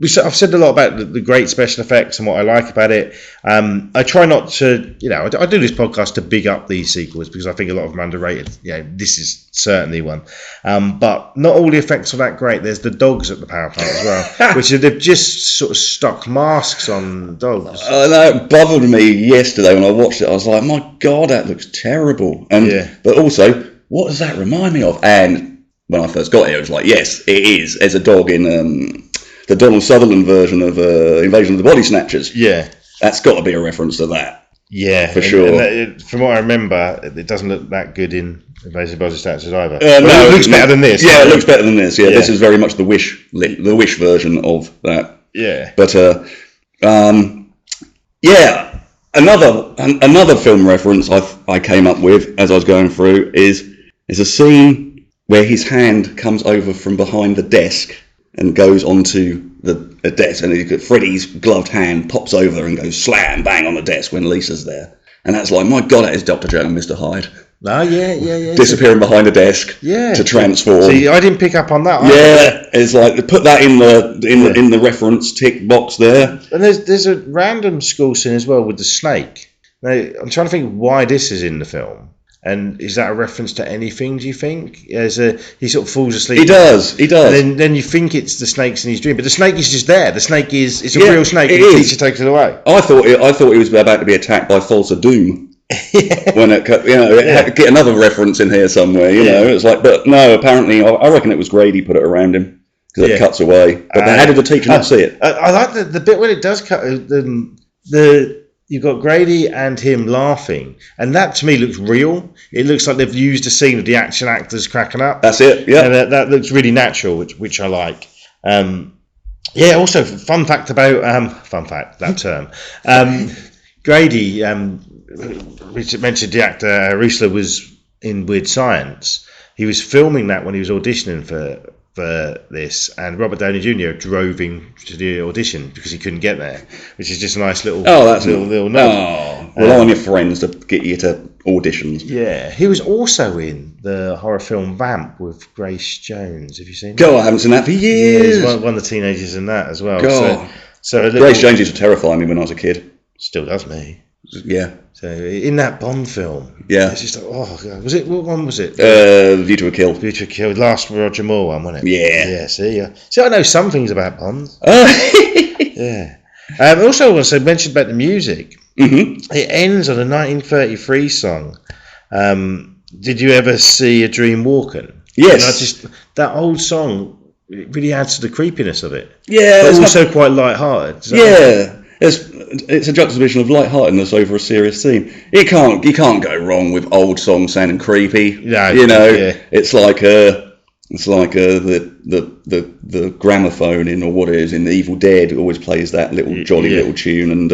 I've said a lot about the great special effects and what I like about it. I try not to, I do this podcast to big up these sequels because I think a lot of them are underrated. This is certainly one. But not all the effects are that great. There's the dogs at the power plant as well, which they've just sort of stuck masks on dogs. That bothered me yesterday when I watched it. I was like, my God, that looks terrible. But also, what does that remind me of? And when I first got here, it was like, yes, it is. There's a dog in the Donald Sutherland version of Invasion of the Body Snatchers. Yeah. That's got to be a reference to that. Yeah. For sure. And from what I remember, it doesn't look that good in Invasion of the Body Snatchers either. No, it looks better than this. Yeah, it looks better than this. Yeah, this is very much the Wish version of that. Yeah. But, another film reference I came up with as I was going through is a scene where his hand comes over from behind the desk and goes onto the desk, and Freddy's gloved hand pops over and goes slam bang on the desk when Lisa's there, and that's like, my God, that is Dr. Jekyll and Mr. Hyde. Oh yeah. Disappearing behind a desk to transform. See, I didn't pick up on that. It's like they put that in the reference tick box there. And there's a random school scene as well with the snake. Now I'm trying to think why this is in the film. And is that a reference to anything, do you think? He sort of falls asleep. He does. And then you think it's the snakes in his dream, but the snake is just there. The snake it's a real snake, and the teacher takes it away. I thought he was about to be attacked by Thulsa Doom. When get another reference in here somewhere, it's like, but no, apparently I reckon it was Grady put it around him because it cuts away. But how did the teacher not see it? I like the bit when it does cut. You've got Grady and him laughing, and that to me looks real. It looks like they've used a scene of the action actors cracking up. That's it, yeah. And that looks really natural, which I like. Also, fun fact about that term. Grady, which mentioned the actor Rusler was in Weird Science. He was filming that when he was auditioning for this, and Robert Downey Jr. drove him to the audition because he couldn't get there, which is just a nice little little nod. Rely on your friends to get you to auditions. Yeah, he was also in the horror film Vamp with Grace Jones. Have you seen that? God, I haven't seen that for years. Yeah, he's one of the teenagers in that as well. God. So Grace Jones used to terrify me when I was a kid. Still does me. Yeah. So in that Bond film, it's just like, oh God, was it? What one was it? View to a Kill. View to a Kill, last Roger Moore one, wasn't it? Yeah. Yeah. See, I know some things about Bond. Yeah. Also, I want to mention about the music. Mm-hmm. It ends on a 1933 song. Did you ever see A Dream Walking? Yes. And that old song, it really adds to the creepiness of it. Yeah. But also quite light-hearted. Yeah. It's a juxtaposition of lightheartedness over a serious theme. You can't go wrong with old songs sounding creepy. No, it's like the gramophone in what it is in Evil Dead. It always plays that little jolly little tune, and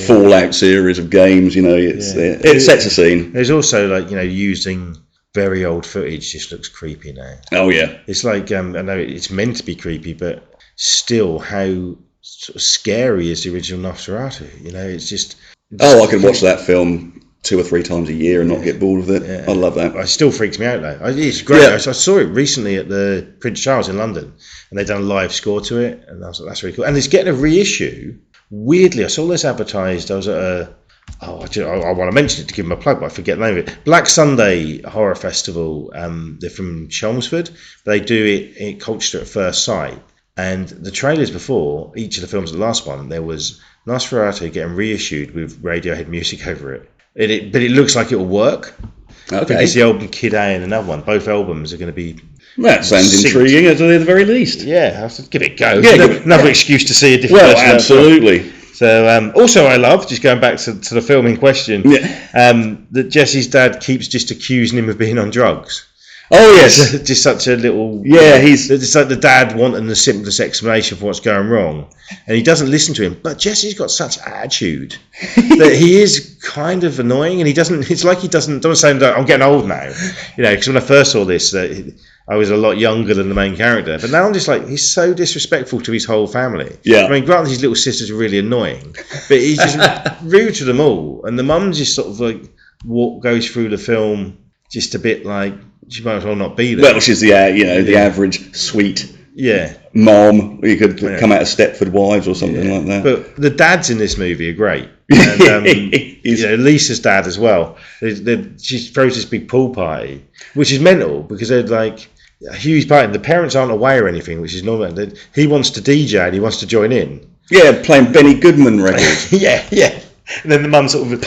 Fallout series of games. It sets a scene. There's also using very old footage just looks creepy now. Oh yeah, it's like I know it's meant to be creepy, but still how sort of scary is the original Nosferatu. It's just I could watch that film 2 or 3 times a year and not get bored of it. I love that. It still freaks me out though. It's great. I saw it recently at the Prince Charles in London, and they've done a live score to it, and I was like, that's really cool. And it's getting a reissue. Weirdly, I saw this advertised. I was at I want to mention it to give them a plug, but I forget the name of it. Black Sunday Horror Festival. They're from Chelmsford. They do it in Colchester at First Sight. And the trailers before each of the films, the last one, there was Nosferatu getting reissued with Radiohead music over it. But it looks like it will work. Okay. Because the album Kid A and another one, both albums are going to be. That sounds intriguing at the very least. Yeah, I have to give it a go. Yeah, another excuse to see a different. Well, absolutely. So also I love, just going back to the film in question, that Jesse's dad keeps just accusing him of being on drugs. Oh yes, just such a little. He's it's like the dad wanting the simplest explanation for what's going wrong, and he doesn't listen to him. But Jesse's got such attitude that he is kind of annoying, and he doesn't. It's like he doesn't. Don't say I'm getting old now, because when I first saw this, I was a lot younger than the main character. But now I'm just like, he's so disrespectful to his whole family. Yeah. I mean, granted, his little sisters are really annoying, but he's just rude to them all, and the mum just sort of like goes through the film just a bit like. She might as well not be there. Well, she's the average sweet mom. You could come out of Stepford Wives or something like that. But the dads in this movie are great. And, Lisa's dad as well. She throws this big pool party, which is mental because they're like a huge party. The parents aren't away or anything, which is normal. He wants to DJ and he wants to join in. Yeah, playing Benny Goodman records. yeah. And then the mum sort of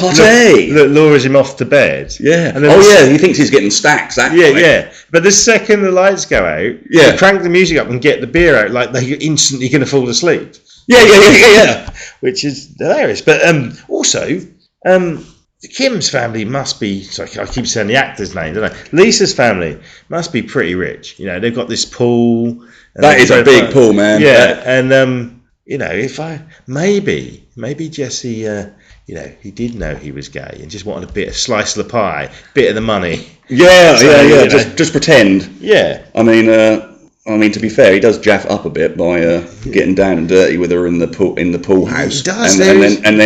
lures him off to bed. Yeah. And then he thinks he's getting stacks. Yeah. But the second the lights go out, they crank the music up and get the beer out, like they're instantly going to fall asleep. Yeah. Which is hilarious. But also, Kim's family must be. Sorry, I keep saying the actor's name, don't I? Lisa's family must be pretty rich. They've got this pool. That is a big pool, man. Yeah, and if I maybe Jesse. He did know he was gay and just wanted a slice of the pie, bit of the money. Yeah. Just pretend. Yeah. I mean, to be fair, he does jaff up a bit by getting down and dirty with her in the pool house. He does. And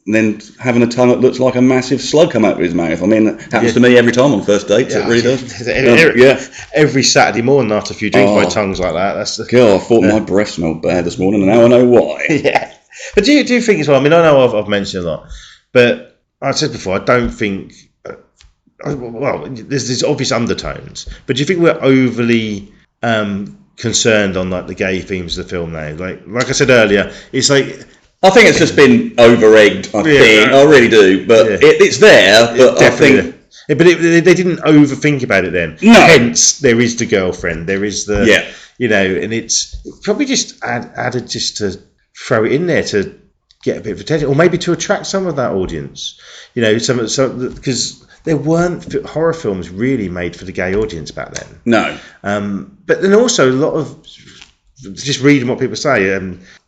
then having a tongue that looks like a massive slug come out of his mouth. I mean, it happens to me every time on first dates. It really does. Every Saturday morning after a few drinks, my tongue's like that. That's the. God, I thought my breath smelled bad this morning, and now I know why. Yeah. But do you think as well? I mean, I know I've mentioned a lot, but I said before, I don't think. There's obvious undertones, but do you think we're overly concerned on like the gay themes of the film now? Like I said earlier, it's like. I think it's just been over-egged. I really do, but it's there. But I think. But they didn't overthink about it then. No. Hence, there is the girlfriend. There is the. Yeah. And it's probably just added just to. Throw it in there to get a bit of attention, or maybe to attract some of that audience. Some because there weren't horror films really made for the gay audience back then. No. But then also a lot of just reading what people say.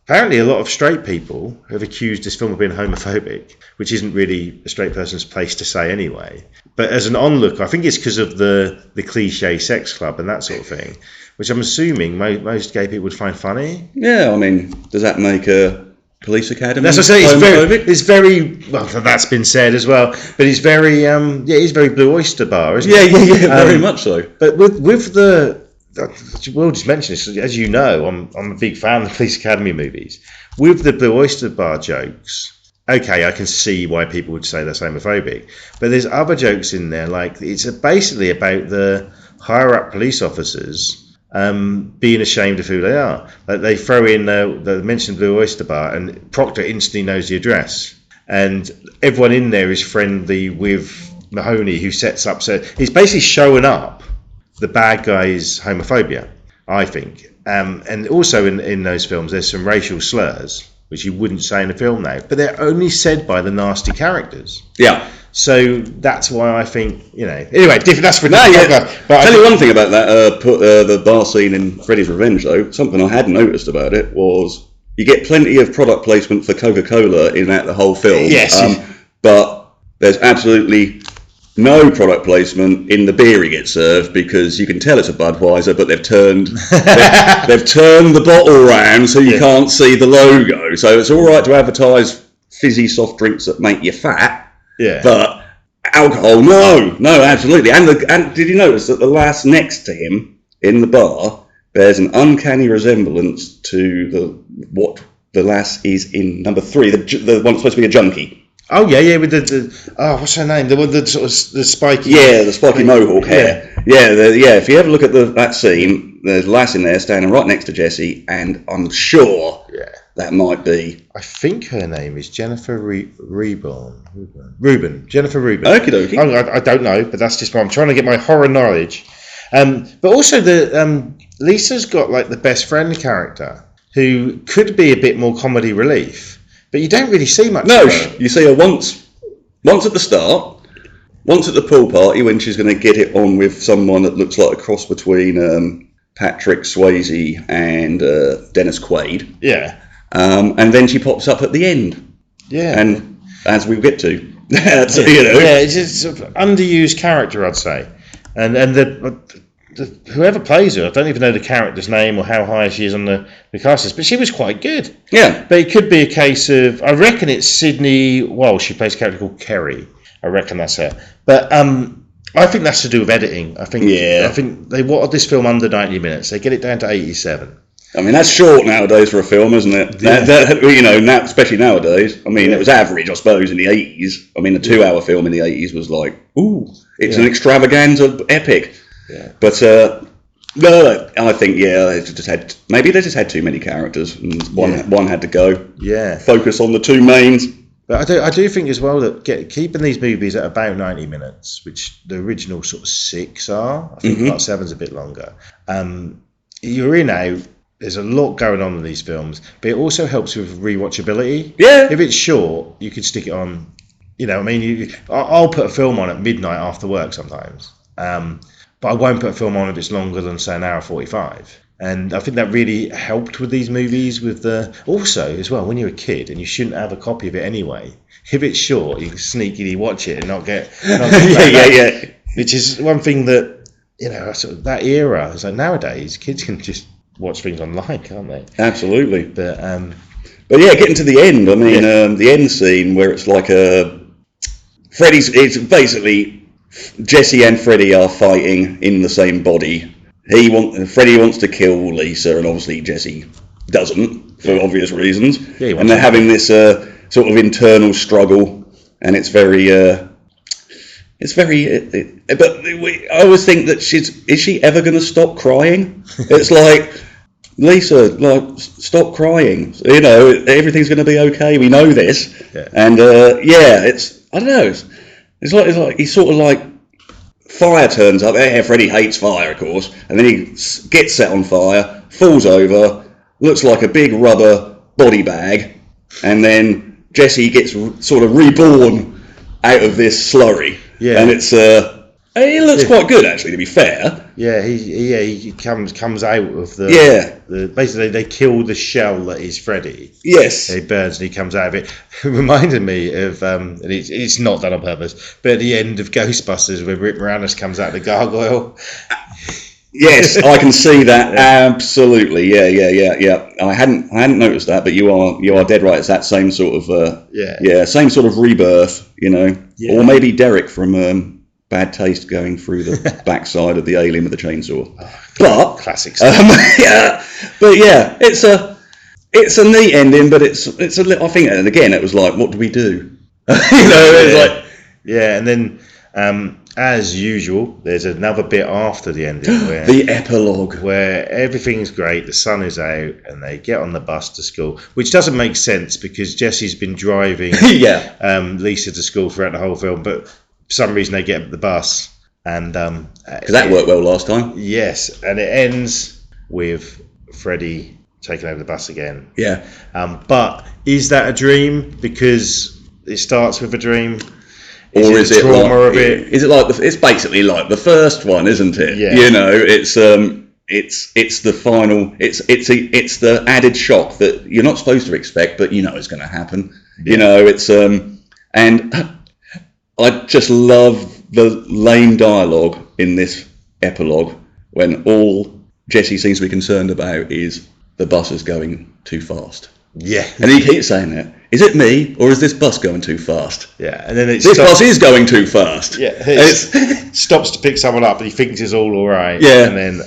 Apparently, a lot of straight people have accused this film of being homophobic, which isn't really a straight person's place to say anyway. But as an onlooker, I think it's because of the cliche sex club and that sort of thing, which I'm assuming most gay people would find funny. Yeah, I mean, does that make a police academy? That's what I say. It's very well. That's been said as well. But it's very it's very Blue Oyster Bar, isn't it? Yeah, very much so. But with the. We'll just mention this, as you know, I'm a big fan of the Police Academy movies. With the Blue Oyster Bar jokes, okay, I can see why people would say that's homophobic, but there's other jokes in there, like it's basically about the higher up police officers being ashamed of who they are. Like they throw in they mention Blue Oyster Bar, and Proctor instantly knows the address, and everyone in there is friendly with Mahoney, who sets up. So he's basically showing up the bad guy's homophobia, I think. And also in those films, there's some racial slurs, which you wouldn't say in a film now, but they're only said by the nasty characters. Yeah. So that's why I think, Anyway, that's for But tell you one thing about that, the bar scene in Freddy's Revenge, though, something I had noticed about it was you get plenty of product placement for Coca-Cola in the whole film. Yes. But there's absolutely no product placement in the beer he gets served, because you can tell it's a Budweiser, but they've turned the bottle round so you can't see the logo. So it's all right to advertise fizzy soft drinks that make you fat, but alcohol, no, absolutely. And did you notice that the lass next to him in the bar bears an uncanny resemblance to what the lass is in number 3, the one that's supposed to be a junkie? Oh yeah, with the what's her name? The one the sort of the spiky. Yeah, the spiky mohawk hair. Yeah. If you ever look at that scene, there's a lass in there standing right next to Jesse, and I'm sure that might be. I think her name is Jennifer Rubin. Jennifer Rubin. Okie dokie. I don't know, but that's just why I'm trying to get my horror knowledge. But also Lisa's got like the best friend character who could be a bit more comedy relief. But you don't really see much No, of her. you see her once at the start, once at the pool party when she's going to get it on with someone that looks like a cross between Patrick Swayze and Dennis Quaid. Yeah. And then she pops up at the end. Yeah. And as we'll get to. Yeah, it's just sort of underused character, I'd say. And the whoever plays her, I don't even know the character's name or how high she is on the cast list, but she was quite good. Yeah. But it could be a case of, I reckon it's Sydney Walsh. She plays a character called Kerry. I reckon that's her. But I think that's to do with editing. I think they wanted this film under 90 minutes. They get it down to 87. I mean, that's short nowadays for a film, isn't it? Yeah. Now, especially nowadays. I mean, it was average, I suppose, in the 80s. I mean, a 2-hour film in the 80s was like, ooh, it's an extravaganza epic. Yeah. But, no, I think, they just had too many characters, and one had to go. Yeah. Focus on the two mains. But I do think as well that keeping these movies at about 90 minutes, which the original sort of 6 are, I think Part 7's a bit longer, you're in out. There's a lot going on in these films, but it also helps with rewatchability. Yeah. If it's short, you can stick it on. You know, I mean, I'll put a film on at midnight after work sometimes, but I won't put a film on if it's longer than, say, an hour 45. And I think that really helped with these movies. Also, as well, when you're a kid and you shouldn't have a copy of it anyway, if it's short, you can sneakily watch it and not get yeah. Which is one thing that, you know, sort of that era. It's like nowadays, kids can just watch things online, can't they? Absolutely. But yeah, getting to the end. I mean, the end scene where it's like it's basically Jesse and Freddy are fighting in the same body. Freddy wants to kill Lisa, and obviously Jesse doesn't for obvious reasons. Yeah, and they're having this sort of internal struggle, and it's very. But I always think that is she ever going to stop crying? It's like, Lisa, stop crying. You know, everything's going to be okay. We know this. Yeah. And it's, I don't know. It's like he's sort of like, fire turns up. Freddy hates fire, of course. And then he gets set on fire, falls over, looks like a big rubber body bag. And then Jesse gets sort of reborn out of this slurry. Yeah. And it's it looks quite good, actually, to be fair. Yeah, he comes out of the basically they kill the shell that is Freddy. Yes. He burns and he comes out of it. It reminded me of and it's not done on purpose, but at the end of Ghostbusters where Rick Moranis comes out of the gargoyle. Yes, I can see that. Absolutely. Yeah. I hadn't noticed that, but you are dead right. It's that same sort of same sort of rebirth, you know. Yeah. Or maybe Derek from Bad Taste going through the backside of the alien with the chainsaw. But classic stuff. It's a neat ending, but it's a little. I think, and again, it was like, what do we do? It's like, and then as usual, there's another bit after the ending where the epilogue, where everything's great, the sun is out, and they get on the bus to school, which doesn't make sense because Jesse's been driving Lisa to school throughout the whole film, but for some reason they get the bus, and because that worked well last time. Yes, and it ends with Freddy taking over the bus again. Yeah. But is that a dream? Because it starts with a dream. Is it trauma of it? Is it like it's basically like the first one, isn't it? Yeah. You know, it's the final. It's the added shock that you're not supposed to expect, but you know it's going to happen. Yeah. You know, it's and I just love the lame dialogue in this epilogue when all Jesse seems to be concerned about is the bus is going too fast. Yeah. And he keeps saying it. Is it me, or is this bus going too fast? Yeah, and then this bus is going too fast. Yeah, it stops to pick someone up, and he thinks it's all right. Yeah. And then,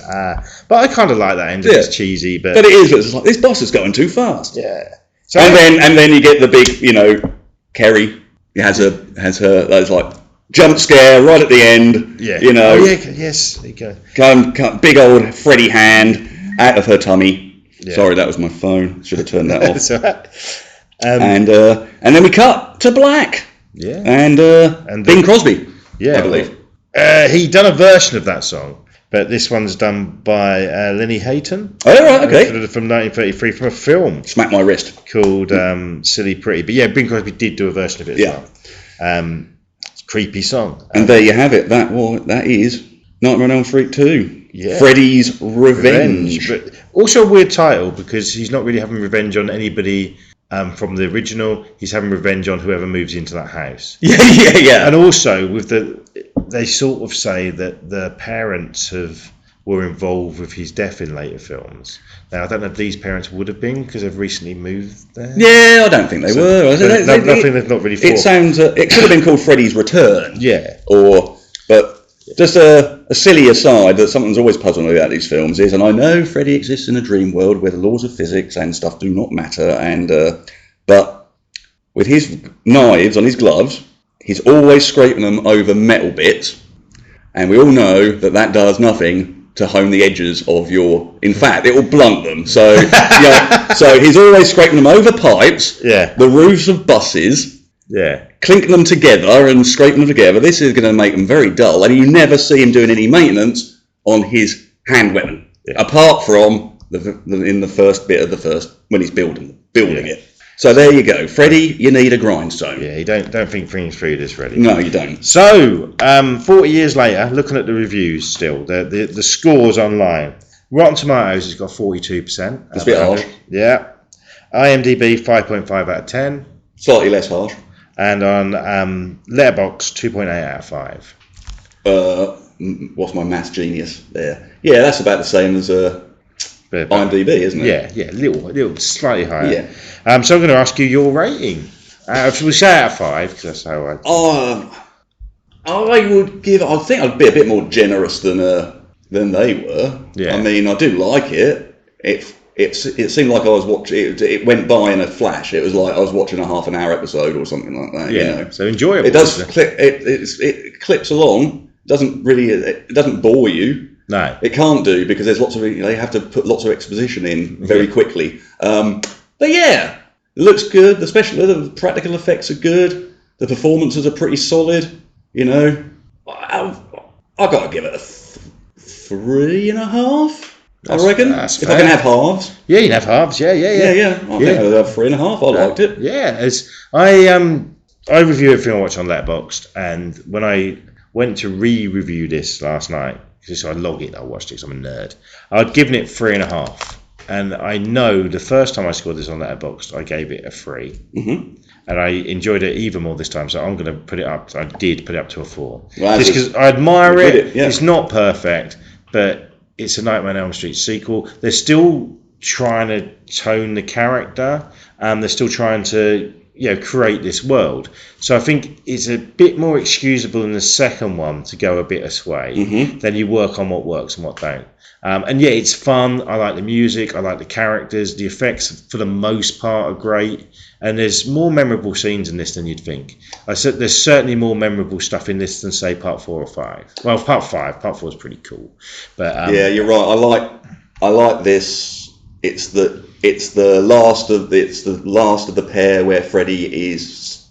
but I kind of like that ending. It's cheesy, but it is. It's like, this bus is going too fast. Yeah. So and then you get the big, you know, Kerry has her those like jump scare right at the end. Yeah. You know. Oh, yeah. Yes. There you go. Come, big old Freddy hand out of her tummy. Yeah. Sorry, that was my phone. Should have turned that off. And then we cut to black. Yeah. And Bing Crosby. Yeah, I believe. He done a version of that song, But this one's done by Lenny Hayton. Oh, right, okay. From 1933, from a film Smack my wrist. called Silly Pretty. But yeah, Bing Crosby did do a version of it as well. It's a creepy song. And there you have it. That is Nightmare on Elm Street 2. Yeah. Freddy's Revenge. But also a weird title because he's not really having revenge on anybody from the original. He's having revenge on whoever moves into that house. Yeah. And also they sort of say that the parents were involved with his death in later films. Now I don't know if these parents would have been because they've recently moved there. Yeah, I don't think they were. Nothing they've not really thought. It sounds. It could have been called Freddy's Return. Yeah. But just a silly aside that something's always puzzled me about these films is, and I know Freddy exists in a dream world where the laws of physics and stuff do not matter, but with his knives on his gloves, he's always scraping them over metal bits, and we all know that does nothing to hone the edges of your. In fact, it will blunt them. So, so he's always scraping them over pipes, the roofs of buses. Yeah. Clinking them together and scraping them together. This is going to make them very dull, and you never see him doing any maintenance on his hand weapon, apart from in the first bit of when he's building it. So there you go, Freddy. You need a grindstone. Yeah, you don't think things through this, Freddy. No, you don't. So, 40 years later, looking at the reviews still, the scores online. Rotten Tomatoes has got 42%. That's a bit harsh. Yeah. IMDb 5.5 out of 10. Slightly less harsh. And on Letterboxd 2.8 out of 5. What's my maths genius there? Yeah, that's about the same as IMDb, isn't it? Yeah, little slightly higher. Yeah. So I'm going to ask you your rating. We'll say out of 5 because that's how I would give. I think I'd be a bit more generous than they were. Yeah. I mean, I do like it. It seemed like I was watching. It went by in a flash. It was like I was watching a half an hour episode or something like that. Yeah. You know? So enjoyable. It does clip. It clips along. It doesn't bore you. No. It can't do because there's lots of. They have to put lots of exposition in very quickly. But yeah, it looks good. The practical effects are good. The performances are pretty solid. You know, I've got to give it a 3.5. I reckon. If I can have halves. Yeah, you can have halves. Yeah. I think I'll have 3.5. I liked it. Yeah, I review everything I watch on Letterboxd, and when I went to re-review this last night, because I log it, I watched it because I'm a nerd. I'd given it 3.5, and I know the first time I scored this on Letterboxd, I gave it a 3, and I enjoyed it even more this time. So I'm going to put it up. I did put it up to a 4, just because I admire it. It's not perfect, but it's a Nightmare on Elm Street sequel. They're still trying to tone the character, and they're still trying to create this world. So I think it's a bit more excusable in the second one to go a bit astray. Then you work on what works and what don't. And yeah, it's fun. I like the music. I like the characters. The effects, for the most part, are great. And there's more memorable scenes in this than you'd think. I said there's certainly more memorable stuff in this than, say, Part 4 or 5. Well, Part 4 is pretty cool. But yeah, you're right. I like this. It's the last of the pair where Freddy is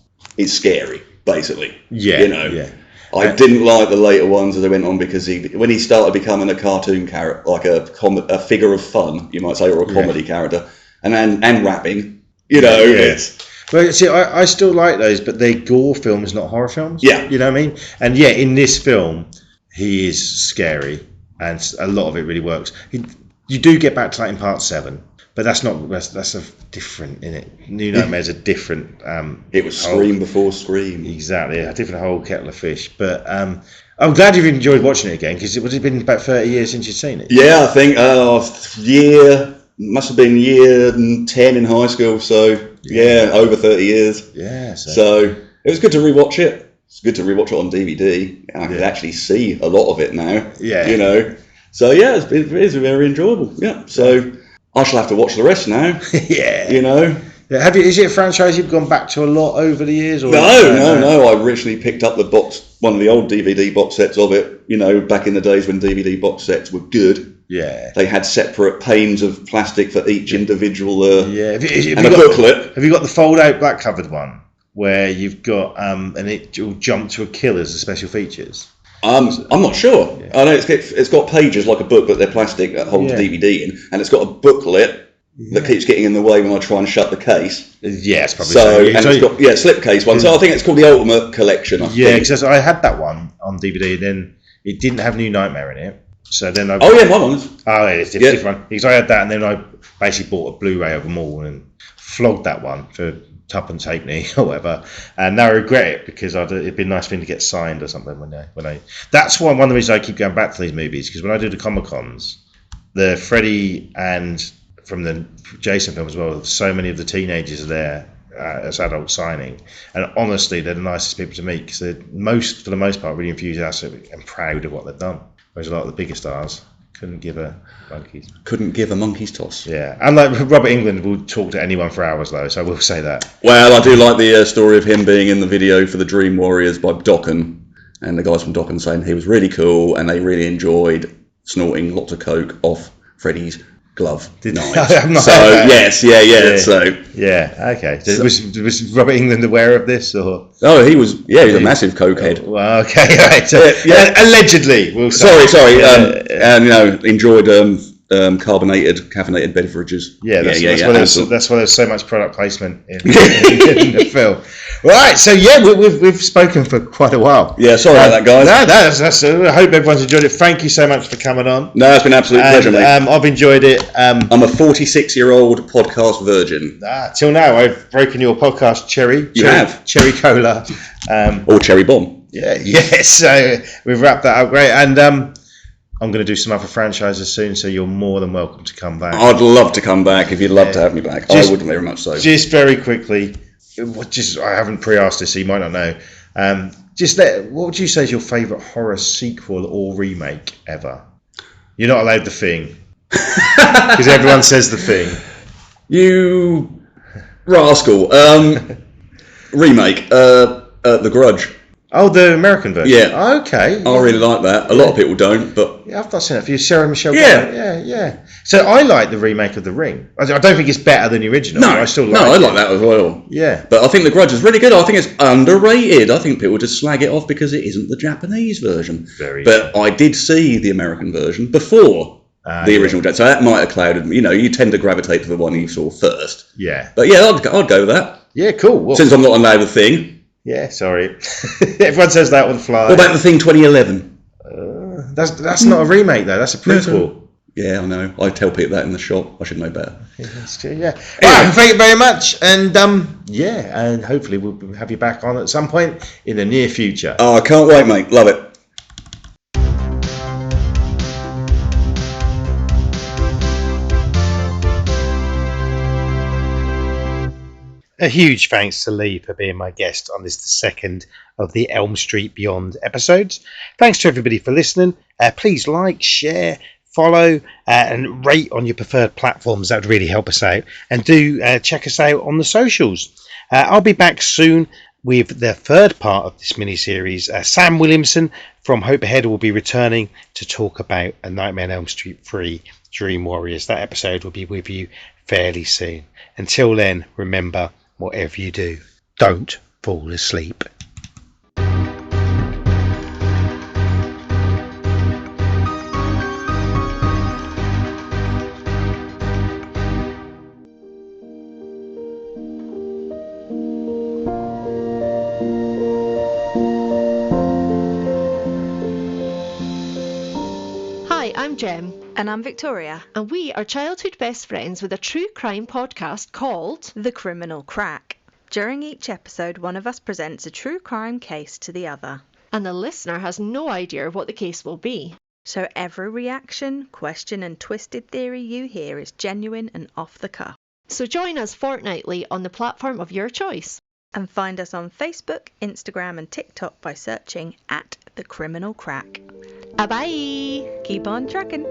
scary, basically. Yeah, you know. I didn't like the later ones as they went on because when he started becoming a cartoon character, like a figure of fun, you might say, or a comedy character, and rapping. You know, but see, I still like those, but they're gore films, not horror films. Yeah, you know what I mean. And yeah, in this film, he is scary, and a lot of it really works. You do get back to that in Part 7, but that's a different in it. New Nightmare's a different. It was Scream before Scream. Exactly, a different whole kettle of fish. But I'm glad you've enjoyed watching it again because it been about 30 years since you'd seen it. Yeah, I think must have been year 10 in high school, so over 30 years. Yeah. So it was good to rewatch it. It's good to rewatch it on DVD. I can actually see a lot of it now. Yeah. You know. So yeah, it's very enjoyable. Yeah. So I shall have to watch the rest now. Yeah. You know. Yeah. Is it a franchise you've gone back to a lot over the years? Or No. I originally picked up one of the old DVD box sets of it. You know, back in the days when DVD box sets were good. Yeah, they had separate panes of plastic for each individual. And a booklet. Have you got the fold-out black-covered one where you've got and it will jump to a kill as the special features? I'm not sure. I know it's got pages like a book, but they're plastic that hold the DVD in, and it's got a booklet that keeps getting in the way when I try and shut the case. Yeah, it's probably so. And it's got slipcase one. So I think it's called the Ultimate Collection. Yeah, because I had that one on DVD. Then it didn't have New Nightmare in it. So then my one's. Oh, yeah, it's a different. Because I had that, and then I basically bought a Blu-ray of them all and flogged that one for tuppence halfpenny or whatever. And now I regret it because it'd been a nice thing to get signed or something when I. That's one of the reasons I keep going back to these movies, because when I do the Comic-Cons, the Freddy and from the Jason film as well, so many of the teenagers are there as adults signing, and honestly, they're the nicest people to meet because they're for the most part, really enthusiastic and proud of what they've done. Whereas a lot of the bigger stars couldn't give a monkey's toss. Yeah, and like Robert Englund will talk to anyone for hours though, so I will say that. Well, I do like the story of him being in the video for the Dream Warriors by Dokken, and the guys from Dokken saying he was really cool and they really enjoyed snorting lots of coke off Freddy's glove. So yes. So okay. So was Robert Englund aware of this, or? Oh, he was. Yeah, he's a massive cokehead. Oh, well, okay, right. So, allegedly. We'll say. Sorry. And enjoyed caffeinated beverages. That's why there's so much product placement in the film. Right, so we've spoken for quite a while. Yeah, sorry about that, guys. No, that's. I hope everyone's enjoyed it. Thank you so much for coming on. No, it's been an absolute pleasure, mate. I've enjoyed it. I'm a 46-year-old podcast virgin. Till now, I've broken your podcast cherry. You have cherry cola, or cherry bomb. Yeah. So we've wrapped that up great, and I'm going to do some other franchises soon, so you're more than welcome to come back. I'd love to come back if you'd love to have me back. I would very much so. Just very quickly, I haven't pre-asked this, so you might not know. What would you say is your favourite horror sequel or remake ever? You're not allowed The Thing, because everyone says The Thing. You rascal. Remake. The Grudge. Oh, the American version? Yeah. Okay. I really like that. A lot of people don't, but... Yeah, I've not seen it for you. Sarah Michelle Gellar. Yeah. So I like the remake of The Ring. I don't think it's better than the original. No, I still like I like that as well. Yeah. But I think The Grudge is really good. I think it's underrated. I think people just slag it off because it isn't the Japanese version. But I did see the American version before the original. So that might have clouded me. You tend to gravitate to the one you saw first. Yeah. But yeah, I'd go with that. Yeah, cool. Well, since I'm not allowed The Thing. Yeah, sorry. Everyone says that on the fly. What about The Thing 2011? That's not a remake though. That's a prequel. Yeah, I know. I tell people that in the shop. I should know better. Yeah, that's true. Yeah. Anyway, thank you very much, and and hopefully we'll have you back on at some point in the near future. Oh, I can't wait, mate. Love it. A huge thanks to Leigh for being my guest on this, the second of the Elm Street Beyond episodes. Thanks to everybody for listening. Please like, share, follow, and rate on your preferred platforms. That would really help us out. And do check us out on the socials. I'll be back soon with the third part of this mini-series. Sam Williamson from Hope Ahead will be returning to talk about A Nightmare on Elm Street 3 Dream Warriors. That episode will be with you fairly soon. Until then, remember, whatever you do, don't fall asleep. Hi, I'm Jem. And I'm Victoria. And we are childhood best friends with a true crime podcast called The Criminal Crack. During each episode, one of us presents a true crime case to the other. And the listener has no idea what the case will be. So every reaction, question and twisted theory you hear is genuine and off the cuff. So join us fortnightly on the platform of your choice. And find us on Facebook, Instagram and TikTok by searching @The Criminal Crack. Bye-bye. Keep on trucking.